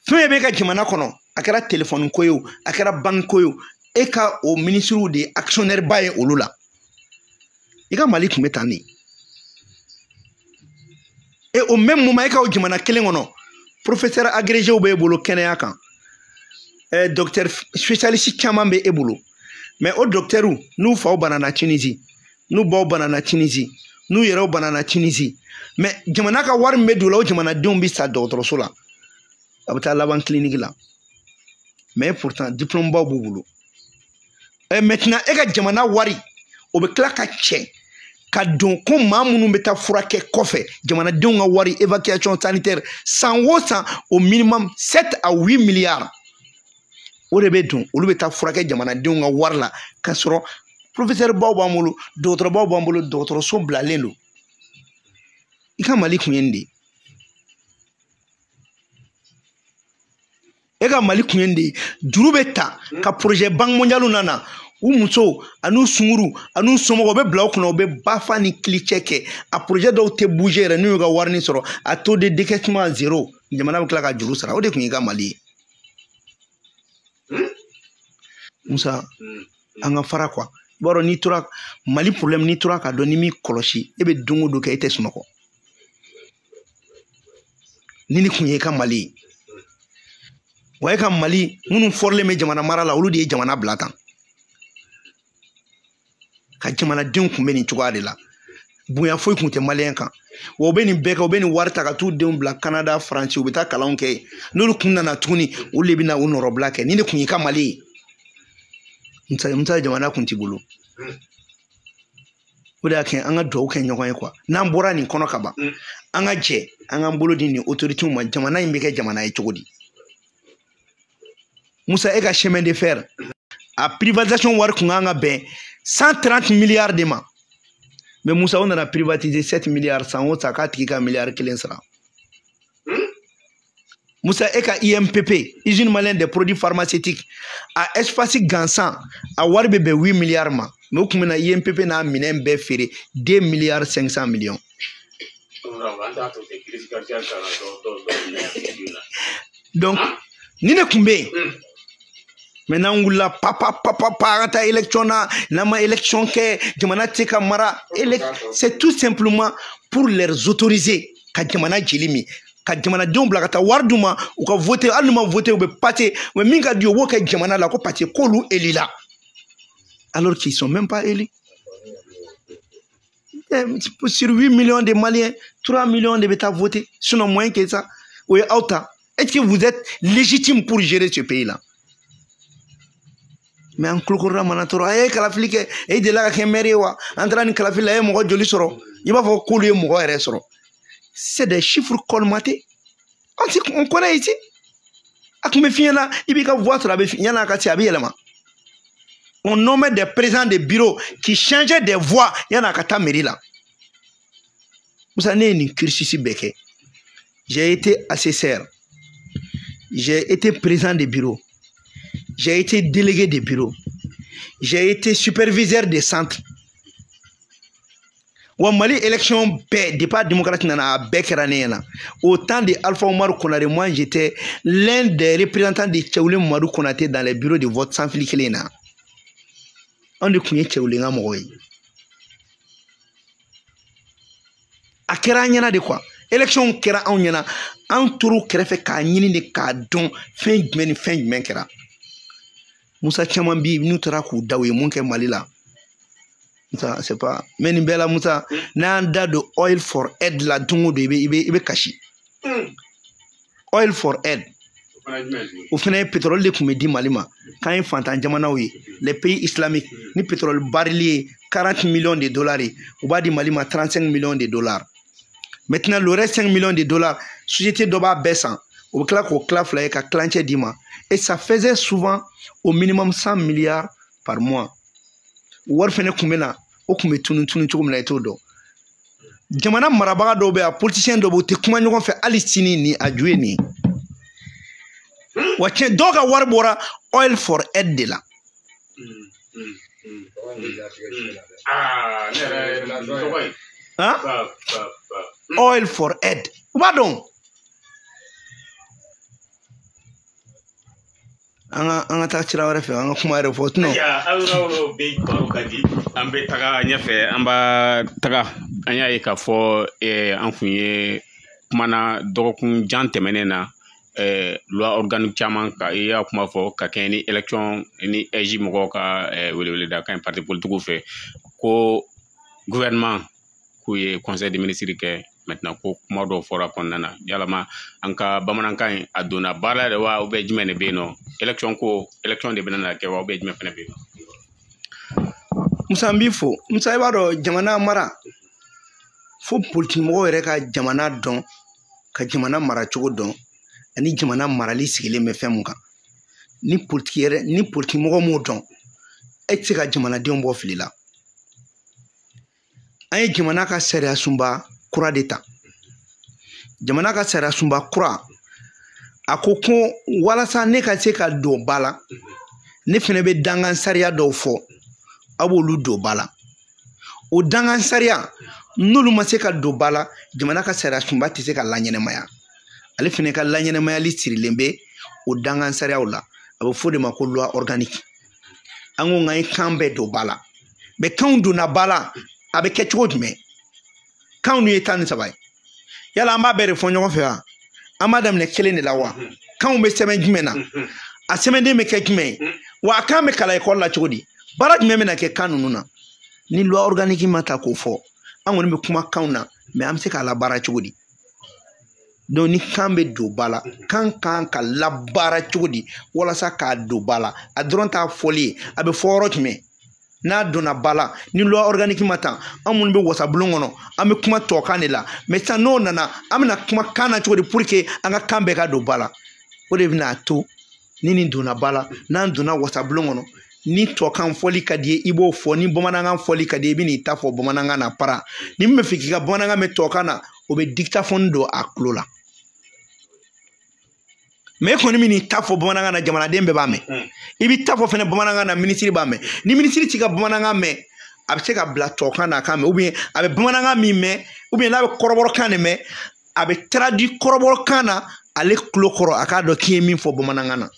fɛn bɛ ka jamana kɔnɔ a kɛra téléphone ko ye o a kɛra banque ko ye o e ka o ministres de ye actionnaire ba ye olu la i ka Mali tun bɛ tan de et au même moment e ka o jamana kelen kɔnɔ professeur agrégé bɛ e bolo kɛnɛya kan docteur spécialiste caman bɛ e bolo mais o docteur n'u faw banana Tunisie n'u baw banana Tunisie n'u yɛrɛw banana Tunisie mais jamana ka wari min bɛ don o la o jamanadenw bɛ sa dɔgɔtɔrɔso la a bɛ taa laban clinique la mais pourtant diplôme baw b'u bolo maintenant e ka jamana wari o bɛ tila ka cɛ ka don ko maa minnu bɛ taa furakɛ kɔfɛ jamanadenw ka wari évacuation sanitaire san o san au minimum 7 à 8 milliards o de bɛ don olu bɛ taa furakɛ jamanadenw ka wari la k'a sɔrɔ professeur baw b'an bolo dɔgɔtɔrɔbaw b'an bolo dɔgɔtɔrɔso bilalen don i ka Mali tun ye nin de ye e ka Mali tun ye nin de ye juru bɛ ta ka projet banque mondiale nana u musow an'u sunguru an'u somɔgɔw bɛ bila u kunna u bɛ BAFA ni Kilicɛ kɛ a projet dɔw tɛ bouger yɛrɛ n'u y'u ka wari sɔrɔ a taux de décaissement 0 jamana bɛ tila ka juru sara o de tun ye ka Mali ye Musa an ka fara quoi i b'a dɔn n'i tora Mali problème n'i tora ka dɔn ni m'i kɔlɔsi e bɛ don o don kɛ e tɛ sunɔgɔ ni nin tun ye ka Mali ye wa e ka Mali minnu fɔrilen bɛ jamana mara la olu de ye jamana bila tan ka jamanadenw kun bɛ nin cogoya de la bonya foyi kun tɛ maliyɛn kan wa u bɛ nin bɛɛ kɛ u bɛ nin wari ta ka t'u denw bila Canada France u bɛ taa kalanw kɛ n'olu kun nana tuguni olu de bɛ na u nɔrɔbila kɛ ni de kun ye ka Mali ye Musa jamana kun t'i bolo o de y'a kɛ an ka duwawu kɛ ɲɔgɔn ye quoi n'an bɔra nin kɔnɔ ka ban an ka jɛ an k'an bolo di nin autorités ma jamana in bɛ kɛ jamana ye cogo di Musa e ka chemin de fer a privatisation wari kun kan ka bɛn 130 milliards de ma mais Musa o nana privatiser 7 milliards san o san k'a tigi ka miliyari 1 sara Musa e ka IMPP usine malienne des produits pharmaceutiques a espace gansan a wari bɛ bɛn 8 milliards ma mais o kun bɛ na IMPP n'a minɛn bɛɛ feere 2 milliards 500 millions donc ni ne kun bɛ yen maintenant on wulila papa ka taa élection na n'an ma élection kɛ jamana tɛ ka mara c'est tout simplement pour les autoriser ka jamana jeli min ka jamanadenw bila ka taa wari d'u ma u ka voter hali n'u ma voter u bɛ pate mais min ka di u b'o kɛ jamana la ko parce que k'olu élira alors qu'ils sont même pas élus sur 8 millions de Maliens 3 millions de bɛ taa voter sinon moins que ça o ye aw ta est-ce que vous êtes légitime pour gérer ce pays là mais en kulukura mana toro ay kalafili ke e de la ka mairie wa entra ni kalafili ay mo joli soro il va faut couler mo ere soro c'est des chiffres colmatés on connaît ici akme fiena ibi ka voix sur la yana ka ti abi yelema on nommait des présidents de bureau qui changeaient des voix yana ka ta mairie là vous savez ni cursus beke j'ai été assesseur j'ai été président de bureau j'ai été délégué de bureau j'ai été superviseur des centres wa Mali élection départ démocratique nana bekeranena au temps de Alpha Oumar Konaré moi j'étais l'un des représentants de Tchaoulé Mamadou Konaté dans les bureaux de vote sans fil kelena on de kunye Tchaoulé nga moy akera nyana de quoi élection kera on nyana en tour krefe ka nyini de ka don fin jmen kera Moussa Tchaman bi nous tara ku dawe mon ke Mali la Moussa c'est pas mais bela Moussa nanda de oil for aid la dungo de ibe kashi oil for aid au final pétrole de kumedi Malima quand il fantan jamana wi les pays islamiques ni pétrole barilier 40 millions de dollars ou ba di Malima 35 millions de dollars maintenant le reste 5 millions de dollars société doba baissant au claque au claf là ka clancher dima et ça faisait souvent au minimum 100 milliards par mois war fene kumena o kume tunu chogum la eto do jamana marabaga do be a politicien do bo te kuma nyogon fe alistini ni adjue ni wache doga war bora oil for aid de la oil for aid pardon anga ta chira wara fe anga kuma report no ya awro be baro kadi ambe taga nyafe amba taga anya e ka fo anfunye kumana dokun jantemenena loi organique chaman ka ya kuma fo ka keni election ni eji mo ka wele da kan parti politique fe ko gouvernement ku ye conseil des ministres ke maintenant ko kuma do fora konnana yalama anka bamanankan aduna bala de wa ube jimene beno election de benana ke wa ube jimene fene beno Musambifo musayibaro jamana mara fo politique mo yere ka jamana don ka jamana mara chogo don ani jamana marali sigile me femuka ni politique mo mo don etse ka jamana de mbo filila ay jamana ka sere sumba kura d'État jamana ka sara sumba kura akoko wala sa ne ka se ka do bala ne fene be dangan sariya do fo abolu do bala o dangan sariya nulu ma se ka do bala jamana ka sara sumba ti se ka lanyene maya ale fene ka lanyene maya li sirilembe o dangan sariya wala abo fo de mako loi organique ango ngai kambe do bala be kandu na bala abe kecho dme quand nous étant sabay yala amba bere fo nyogo fe a amadam ne kele ne lawa quand on be semaine jumena a semaine de me kekme wa ka me kala école la chodi baraj me na ke kanunu na ni loi organique mata ko fo an me kuma kauna me am se kala bara chodi donc ni kambe do bala kan ka la bara chodi wala sa ka do bala a dronta folie abe foro me na dona bala ni loi organique mata amun be wasa blongono ame kuma tokane la mais ça non nana amna kuma kana chori pour que anga kambe ka do bala o de bina to nini dona bala nan dona wasa blongono ni tokan foli kadie ibo fo ni bomananga foli kadie bini ta fo bomananga na para ni me fikika bomananga me tokana o be dictaphone do aklola mais ko ni mini tafo bomananga na jamana dembe ba me ibi tafo fene bomananga na ministry ba me ni ministry ti ka bomananga me abse ka bla tokan na ka me ou bien abe bomananga mi me ou bien la be koroboro kan me abe traduit koroboro kana ale klokoro aka do ki mi fo bomananga na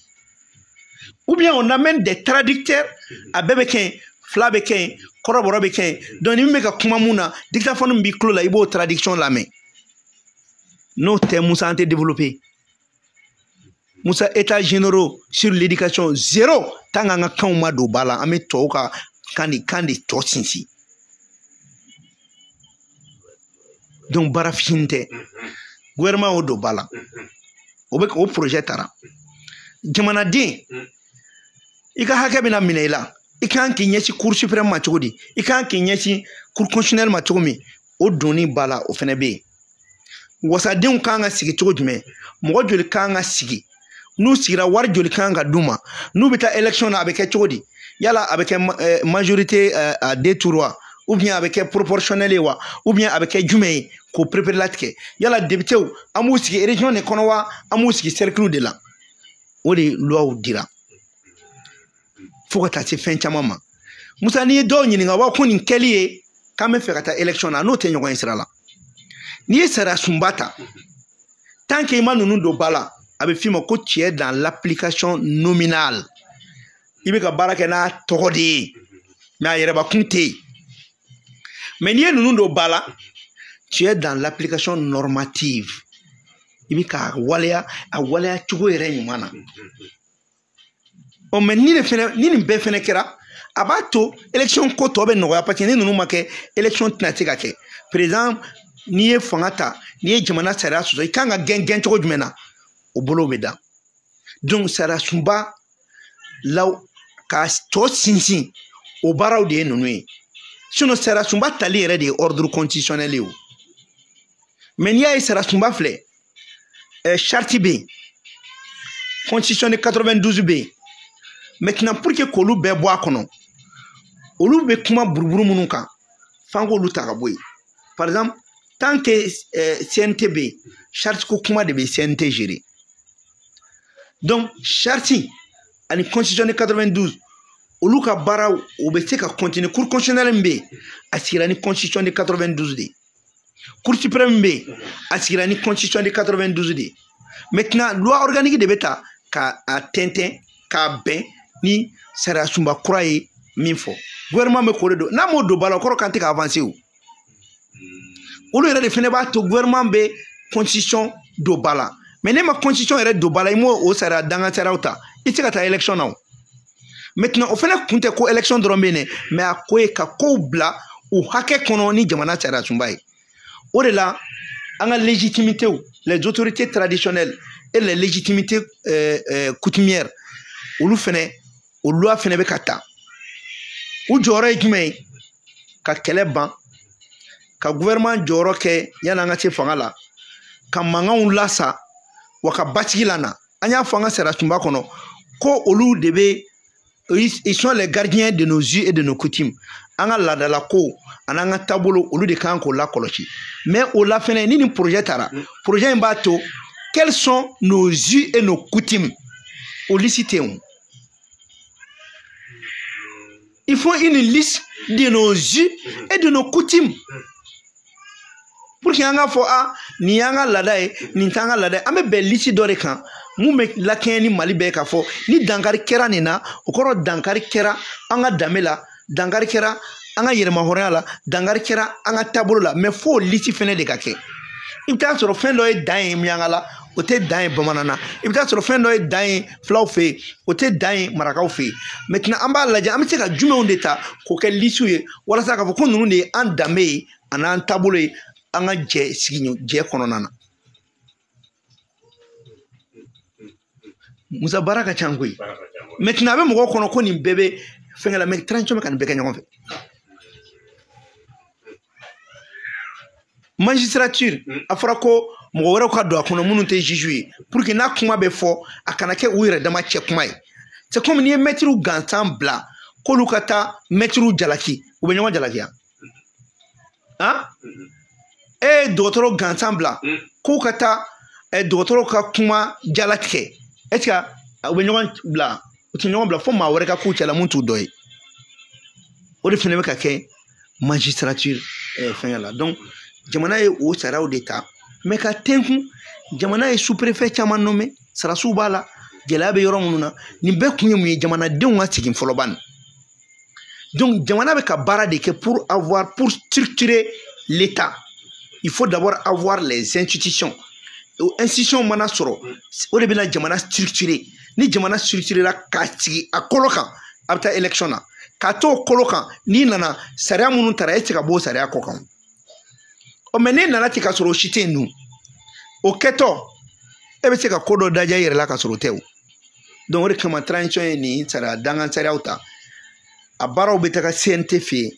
ou bien on amène des traducteurs abebe ken flabe ken koroboro be ken donc ni me ka kuma muna dictaphone mbi klola ibo traduction la me no te musanté développer Moussa état généraux sur l'éducation zéro tanganga kauma do bala ame toka kandi tosinsi donc barafinte gouvernement o do bala o projet tara jamana din i ka hakɛ bɛna minɛ i la i kan k'i ɲɛsin cour suprême ma cogo di i kan k'i ɲɛsin cour constitutionnelle ma cogo min o donni b'a la o fɛnɛ bɛ yen wasadenw kan ka sigi cogo jumɛn mɔgɔ joli kan ka sigi n'u sigira wari joli kan ka d'u ma n'u bɛ taa élection na a bɛ kɛ cogo di yala a bɛ kɛ majorité à deux tours wa ou bien a bɛ kɛ proportionnel ye wa ou bien a bɛ kɛ jumɛn ye k'o prépare latigɛ yala députéw an b'u sigi région de kɔnɔ wa an b'u sigi cercle de la o de loi dira fo ka taa se fɛn caman ma musa n'i ye dɔw ɲininka wa ko nin kɛli ye k'an bɛ fɛ ka taa élection na n'o tɛ ɲɔgɔn ye sira la n'i ye sariya sunba ta tant que i ma ninnu don ba la a bɛ f'i ma ko tu es dans l'application nominale i bɛ ka baara kɛ n'a tɔgɔ de ye mais a yɛrɛbakun tɛ yen mais n'i ye ninnu don ba la tu es dans l'application normative i bɛ ka waleya a waleya cogo yɛrɛ ɲuman na mais ni nin bɛɛ fɛnɛ kɛra a b'a to élection ko tɔ bɛ nɔgɔya parce que ni ninnu ma kɛ élection tɛna se ka kɛ président n'i ye fanga ta n'i ye jamana sariya sɔsɔ i kan ka gɛn cogo jumɛn na o bolo bɛ da donc sariya sunba la ka tɔ sinsin o baaraw de ye ninnu ye sinon sariya sunba tali yɛrɛ de ye ordre constitutionnel ye o mais n'i y'a ye sariya sunba filɛ charte bɛ yen constitution de 92 bɛ yen maintenant pour que k'olu bɛɛ bɔ a kɔnɔ olu bɛ kuma buruburu minnu kan f'an k'olu ta ka bɔ yen par exemple tant que CNT bɛ yen charte ko kuma de bɛ CNT gérer donc charte ani constitution de 92 olu ka baaraw o bɛ se ka continuer cour constitutionnelle min bɛ yen a sigira ni constitution de 92 de ye cour suprême min bɛ yen a sigira ni constitution de 92 de ye maintenant loi organique de bɛ ta ka a tɛntɛn k'a bɛn ni sariya sunba kura ye min fɔ gouvernement bɛ k'o de don n'a m'o don ba la o kɔrɔ k'an tɛ ka avancer o olu yɛrɛ de fɛnɛ b'a to gouvernement bɛ constitution don ba la mais ne ma constitution yɛrɛ don ba la i m'o o sariya danga sariyaw ta i tɛ se ka taa élection na o maintenant o fɛnɛ kun tɛ ko élection dɔrɔn bɛ yen dɛ mais a ko ye ka kow bila u hakɛ kɔnɔ ni jamana sariya sunba ye o de la an ka légitimité les autorités traditionnelles et les légitimités coutumières olu fɛnɛ o loi fɛnɛ bɛ ka ta u jɔyɔrɔ ye jumɛn ye ka kɛlɛ ban ka gouvernement jɔyɔrɔ kɛ yan'an ka se fanga la ka mankanw lasa wa ka basigi lana an y'a fɔ an ka sariya sunba kɔnɔ ko olu de bɛ ils sont les gardiens de nos us et de nos coutumes an ka laadala ko ani an ka taabolo olu de kan k'o lakɔlɔsi mais o la fɛnɛ ni nin projet taara projet in b'a to quels sont nos us et nos coutumes o liste tɛ yen il faut une liste de nos us et de nos coutumes pour que an ka fɔ nin y'an ka laada ye nin t'an ka laada ye an bɛ bɛn liste dɔ de kan mun bɛ lakɛɲɛ ni Mali bɛɛ k'a fɔ ni dankari kɛra nin na o kɔrɔ dankari kɛra an ka danbe la dankari kɛra an ka yɛrɛmahɔrɔnya la dankari kɛra an ka taabolo la mais fo liste fɛnɛ de ka kɛ i bɛ taa sɔrɔ fɛn dɔ ye dan ye miyaŋa la o tɛ dan ye bamanan na i bɛ taa sɔrɔ fɛn dɔ ye dan ye filaw fɛ yen o tɛ dan ye marakaw fɛ yen maintenant an b'a lajɛ an bɛ se ka jumɛnw de ta k'o kɛ lisiw ye walasa k'a fɔ ko ninnu de ye an danbe ye ani an taabolo ye an ka jɛ kɔnɔna na musa baara ka ca koyi maintenant a bɛ mɔgɔw kɔnɔ ko nin bɛɛ bɛ fɛnkɛ la mais transition bɛ ka nin bɛɛ kɛ ɲɔgɔn fɛ magistrature a fɔra ko mɔgɔ wɛrɛw ka don a kɔnɔ minnu tɛ juge ye pour que n'a kuma bɛ fɔ a kana kɛ u yɛrɛ dama cɛ kuma ye c'est comme n'i ye mɛtiriw gansan bila k'olu ka taa mɛtiriw jalaki u bɛ ɲɔgɔn jalaki han e ye dɔgɔtɔrɔ gansan bila k'u ka taa dɔgɔtɔrɔw ka kuma jalatigɛ est-ce que u bɛ ɲɔgɔn bila u tɛ ɲɔgɔn bila fo maa wɛrɛ ka k'u cɛla mun t'u dɔ ye o de fɛnɛ bɛ ka kɛ magistrature fɛngɛ la donc jamana ye o sariyaw de ta mais ka tɛnkun jamana ye sous-préfet caman nommé sarasiw b'a la gɛlɛya bɛ yɔrɔ minnu na nin bɛɛ kun ye mun ye jamanadenw ka segin fɔlɔ ban donc jamana bɛ ka baara de kɛ pour structurer l'état il faut d'abord avoir les institutions institutions mana sɔrɔ o de bɛna jamana structurer ni jamana structurera k'a sigi a kolo kan a bɛ taa élection na k'a to o kolo kan n'i nana sariya minnu taara e tɛ se ka bɔ o sariya kɔ kan o mais n'e nana ten ka sɔrɔ o si tɛ yen dun o kɛtɔ e bɛ se ka ko dɔ daja i yɛrɛ la ka sɔrɔ o tɛ o donc o de kama transition ye nin sara dangasariyaw ta a baaraw bɛ taga CNT fɛ yen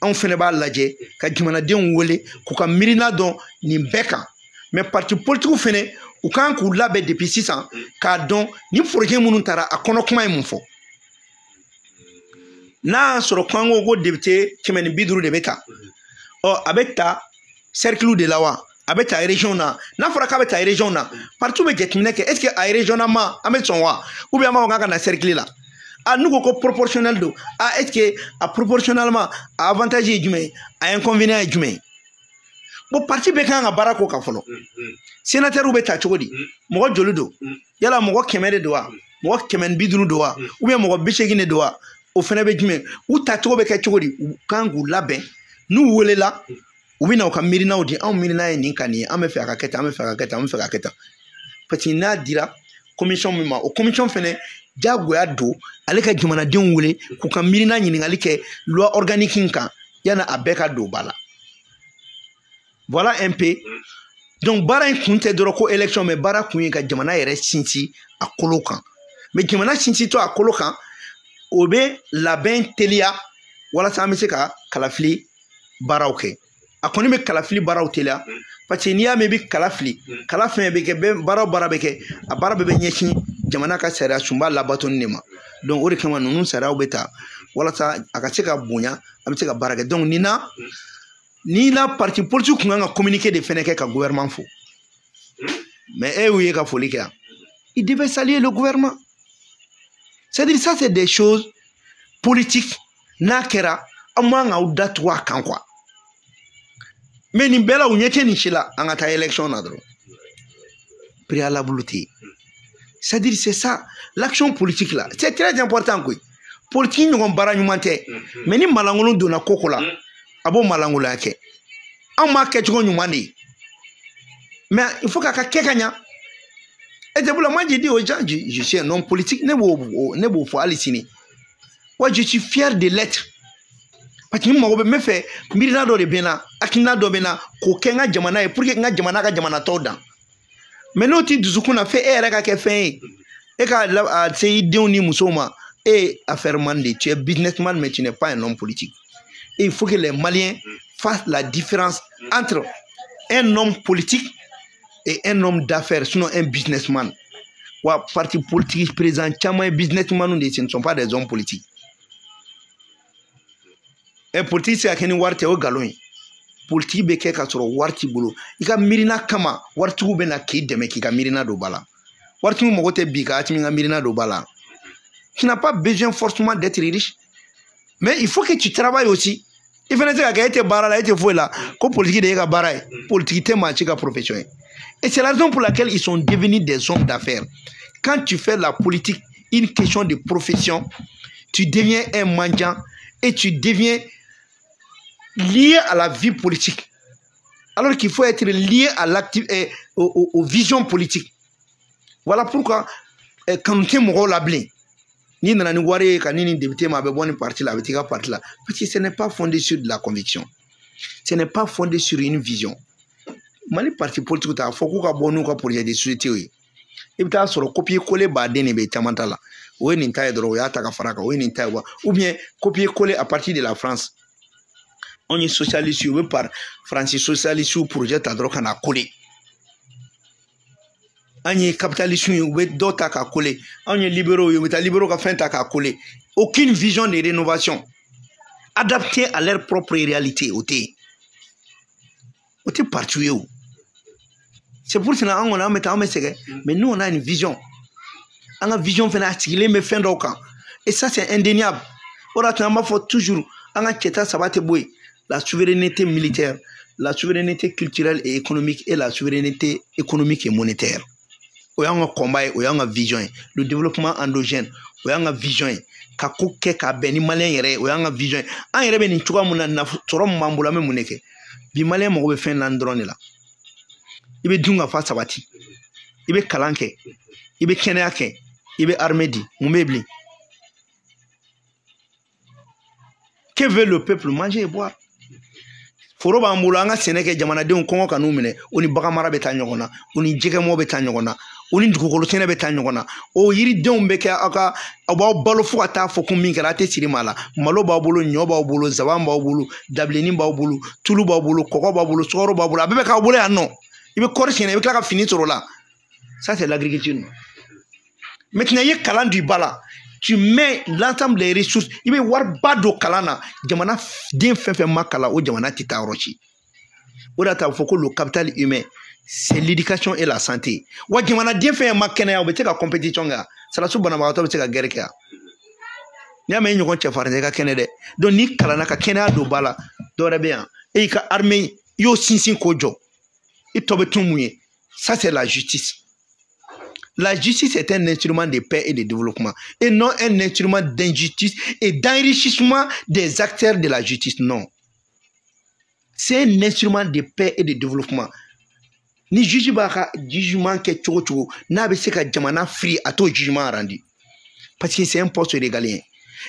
anw fɛnɛ b'a lajɛ ka jamanadenw wele k'u ka miirina dɔn nin bɛɛ kan mais parti politique fɛnɛ u kan k'u labɛn depuis sisan k'a dɔn ni projet minnu taara a kɔnɔ kuma ye mun fɔ n'a y'a sɔrɔ k'an ko député 150 de bɛ ta a bɛ ta cercle de la wa a bɛ ta région na n'a fɔra k'a bɛ ta région na parti bɛ jateminɛ kɛ est ce que a régionnalement an bɛ sɔn wa ou bien an b'a fɔ k'a ka na cercle la n'u ko ko proportionnel don est ce que a proportionnellement a avantage ye jumɛn ye a inconvénient ye jumɛn ye bon parti bɛɛ kan ka baara k'o kan fɔlɔ sénateur bɛ ta cogo di mɔgɔ joli don yala mɔgɔ 100 de don wa mɔgɔ 150 don wa ou bien mɔgɔ 80 de don wa o fɛnɛ bɛ jumɛn u ta cogo bɛ kɛ cogo di u kan k'u labɛn n'u welela u bɛ na u ka miirinaw di anw miirina ye nin ka nin ye an bɛ fɛ a ka kɛ tan an bɛ fɛ a ka kɛ tan an bɛ fɛ ka kɛ tan parce que n'a dira commission min ma o commission fɛnɛ jagoya don ale ka jamanadenw wele k'u ka miirina ɲininkali kɛ loi organique in kan yanni a bɛɛ ka don ba la voilà un peu donc baara in kun tɛ dɔrɔn ko élection mais baara kun ye ka jamana yɛrɛ sinsin a kolo kan mais jamana sinsintɔ a kolo kan o bɛ labɛn teliya walasa an bɛ se ka kalafili baaraw kɛ a kɔni bɛ kalafili baaraw teliya parce que n'i y'a mɛn i bɛ kala fili kala fɛn bɛ kɛ baara o baara bɛ kɛ a baara bɛɛ bɛ ɲɛsin jamana ka sariya sunba labatoni de ma donc o de kama ninnu sariyaw bɛ ta walasa a ka se ka bonya a bɛ se ka baara kɛ donc ni la parti politique kun kan ka communiquer de fɛnɛ kɛ ka gouvernement fo mais e y'u ye ka foli kɛ yan il devait saluer le gouvernement c'est-à-dire ça c'est des choses politiques n'a kɛra an man k'aw datugu a kan quoi mais nin bɛɛ la u ɲɛ tɛ nin si la an ka taa élection na dɔrɔn préalable tɛ yen c'est-à-dire c'est ça l'action politique là c'est très important koyi politique ɲɔgɔn baara ɲuman tɛ mais ni malankolon donna ko la a b'o malankolonya kɛ anw m'a kɛcogo ɲuman de ye mais il faut k'a ka kɛ ka ɲa et c'est pour moi j'ai dit aux gens je suis un homme politique ne b'o fɔ hali sini wa je suis fier de l'être parce que n mago bɛ n bɛ fɛ miirina dɔ de bɛ n na hakilina dɔ bɛ n na k'o kɛ n ka jamana ye pour que n ka jamana ka jamana tɔw dan mais n'o t'i dusukun na fɛ e yɛrɛ ka kɛ fɛn ye e ka se i denw ni musow ma e ye affaire man de tu es businessman mais tu n'es pas un homme politique et il faut que les Maliens fassent la différence entre un homme politique et un homme d'affaires sinon un businessman wa parti politique président caman ye businessman de ce ne sont pas des hommes politiques et politique se ka kɛ ni wari tɛ o galon ye politique bɛ kɛ ka sɔrɔ wari t'i bolo i ka miirina kama waritigiw bɛ na k'i dɛmɛ k'i ka miirina don ba la waritigiw mago tɛ bi ka hatimi ka miirina don ba la tu n'as pas besoin forcément d'être riche mais il faut que tu travailles aussi i fana se ka kɛ e tɛ baara la e tɛ foyi la ko politique de ye ka baara ye politique tɛ maa si ka profession ye et c'est la raison pour laquelle ils sont devenus des hommes d'affaires quand tu fais la politique une question de profession tu deviens un mendiant et tu deviens lié à la vie politique alors qu'il faut être lié à aux visions politiques voilà pourquoi quand on tient mɔgɔw la bilen ni nana ni wari ye ka ni député ma bɛ bɔ ni parti la a bɛ t'i ka parti la parce que ce n'est pas fondé sur de la conviction ce n'est pas fondé sur une vision Mali parti politique t'a fɔ k'u ka bɔ n'u ka projet de société ye i bɛ taa sɔrɔ copier coller baden de bɛ caman ta la o ye nin ta ye dɔrɔn o y'a ta ka fara kan o ye nin ta ye wa ou bien copier coller à partir de la France on est socialiste ou par Francis socialiste ou projet ta dɔrɔn ka na coller an ye capitaliste ou bɛ dɔ ta ka coller an ye libéraux ou bɛ taa libéraux ka fɛn ta ka coller aucune vision de rénovation adaptée à leur propre réalité o tɛ parti ye o c'est pour cela an kɔni an bɛ taa an bɛ sɛgɛn mais nous on a une vision an ka vision fana a sigilen bɛ fɛn dɔw kan et ça c'est indéniable o de la tun an b'a fɔ toujours an ka cɛta saba tɛ bɔ yen la souveraineté militaire, la souveraineté culturelle et économique et la souveraineté économique et monétaire. O y'an ka combat ye, o y'an ka vision ye. Le développement endogène, o y'an ka vision ye. Ka ko kɛ ka bɛn ni maliyɛn yɛrɛ ye, o y'an ka vision ye. An yɛrɛ bɛ nin cogoya mun na sɔrɔ mun b'an bolo an bɛ mun de kɛ? Bi maliyɛn mago bɛ fɛn naani dɔrɔn de la. I bɛ dun ka fa sabati, i bɛ kalan kɛ, i bɛ kɛnɛya kɛ, i bɛ armée di, mun bɛ bilen? Que veut le peuple? Manger et boire. foro b'an bolo an ka sɛnɛ kɛ jamanadenw kɔngɔ ka n'u minɛ o ni bagan mara bɛ taa ɲɔgɔn na o ni jɛgɛmɔ bɛ taa ɲɔgɔn na o ni dugukolo sɛnɛ bɛ taa ɲɔgɔn na o yiridenw bɛ kɛ aw b'aw balo fo ka taa fɔ ko min kɛra a tɛ siri maa la malo b'aw bolo ɲɔ b'aw bolo zaban b'aw bolo dabilennin b'aw bolo tulu b'aw bolo kɔgɔ b'aw bolo sukaro b'aw bolo a bɛɛ bɛ k'aw bolo yan nɔ i bɛ kɔɔri sɛnɛ i bɛ tila ka fini sɔrɔ o la ça c'est l'agriculture. Maintenant, il y a kalan du bala. Tu mets l'ensemble des ressources. Il y a war bado kalana. Jamana den fait makala ou jamana tita rochi. Ou d'ata faut que le capital humain, c'est l'éducation et la santé. Ou jamana den fait makena ou bete ka compétition ga. Ça la sou bana ba to bete ka guerre ka. Nya me nyoko che farze ka kenede. Donc ni kalana ka kena do bala do bien. Et ka armée yo sinsin kojo. Et tobe tumuye. Ça c'est la justice. La justice est un instrument de paix et de développement et non un instrument d'injustice et d'enrichissement des acteurs de la justice. Non. C'est un instrument de paix et de développement. Ni jugement que tu n'a pas se que jamana free à ton jugement rendu. Parce que c'est un poste régalien.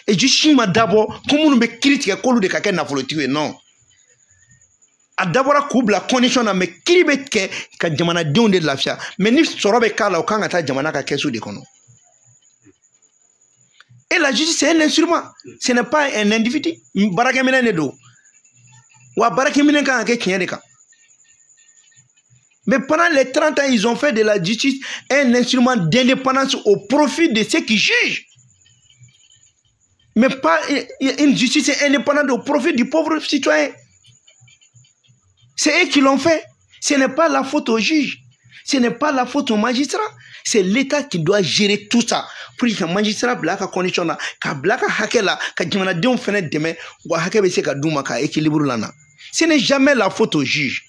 Et jugement d'abord, comment on me critique que de quelqu'un n'a pas le non. D'abord coupe la condition na me kiribet ke ka jamana de de lafia mais ni sorobe kala o kan ata jamana ka kesu de kono. Et la justice c'est un instrument, ce n'est pas un individu. Baraka minen ne do wa baraka minen kan ke kinyede ka. Mais pendant les 30 ans ils ont fait de la justice un instrument d'indépendance au profit de ceux qui jugent. Mais pas une justice indépendante au profit du pauvre citoyen. C'est eux qui l'ont fait. Ce n'est pas la faute au juge. Ce n'est pas la faute au magistrat. C'est l'État qui doit gérer tout ça. Pour que le magistrat blaka condition là, ka blaka hakela, ka jimana de on fait demain, ou hakebe se ka douma ka équilibre lana. Ce n'est jamais la faute au juge,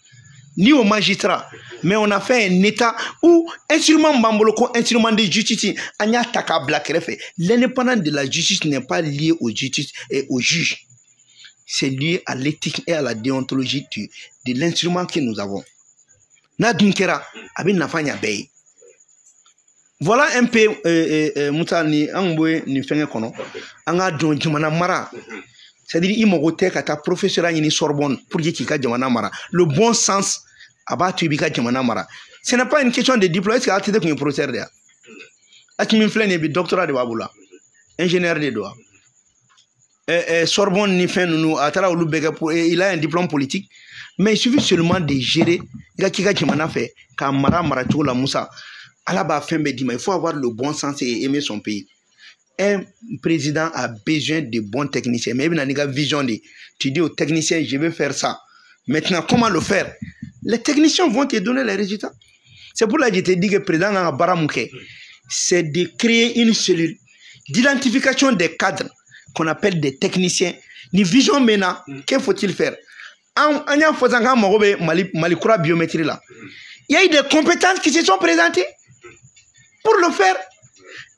ni au magistrat. Mais on a fait un État où instrument mamboloko, instrument de justice, anya taka blaka refe. L'indépendance de la justice n'est pas lié au justice et au juge. C'est lié à l'éthique et à la déontologie de l'instrument que nous avons. Nadunkera, abin nafanya bay. Voilà un peu, Moussa ni angboé ni fenge kono, anga don jumana mara. C'est-à-dire, il m'a goûté qu'à ta professeur à Sorbonne pour dire qu'il y a jumana mara. Le bon sens, abattu bika jumana mara. Ce n'est pas une question de diplôme, est-ce qu'il y a un professeur là? Akimin Flene bi doctorat de Baboula, ingénieur de droit. Sorbonne ni fait nous il a un diplôme politique mais il suffit seulement de gérer il faut avoir le bon sens et aimer son pays. Un président a besoin de bons techniciens mais il a une vision de tu dis aux techniciens je vais faire ça maintenant comment le faire, les techniciens vont te donner les résultats. C'est pour ça que je te dis que le président a baramouké c'est de créer une cellule d'identification des cadres qu'on appelle des techniciens. Ni vision maintenant, que faut-il faire? En faisant Malikura biométrie là, il y a eu des compétences qui se sont présentées pour le faire.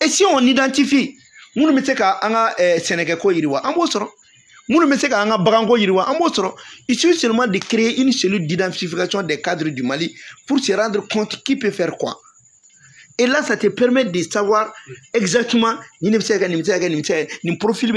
Et si on identifie, nous mettons qu'à Sénégal ko iriwa, ambosoro. Nous mettons qu'à Bagango iriwa, ambosoro. Il suffit seulement de créer une cellule d'identification des cadres du Mali pour se rendre compte qui peut faire quoi. Et là, ça te permet de savoir exactement ni profil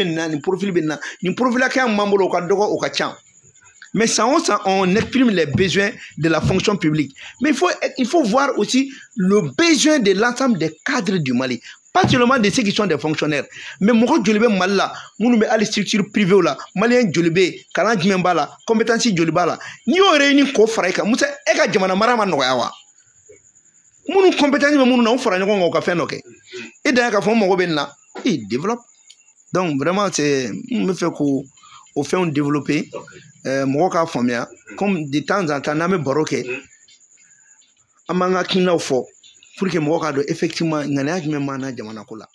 mais ça on exprime les besoins de la fonction publique. Mais il faut voir aussi le besoin de l'ensemble des cadres du Mali. Pas seulement de ceux qui sont des fonctionnaires. Mais moi, je le mal là, nous sommes à les structures privées là, Malien Jolibé, Kalan Jimembala, compétence Jolibala. Nous réunis Kofraïka, Moussa Eka Jamana Marama Noawa. Nous compétence, mais nous n'avons pas fait au café. Et d'ailleurs, quand on là, il développe. Donc vraiment, c'est me fait qu'on fait un développer. Moi, comme de temps en temps, on a mis baroque. Amanga kina fo pour que moi, effectivement, n'ayez jamais mana jamana kola.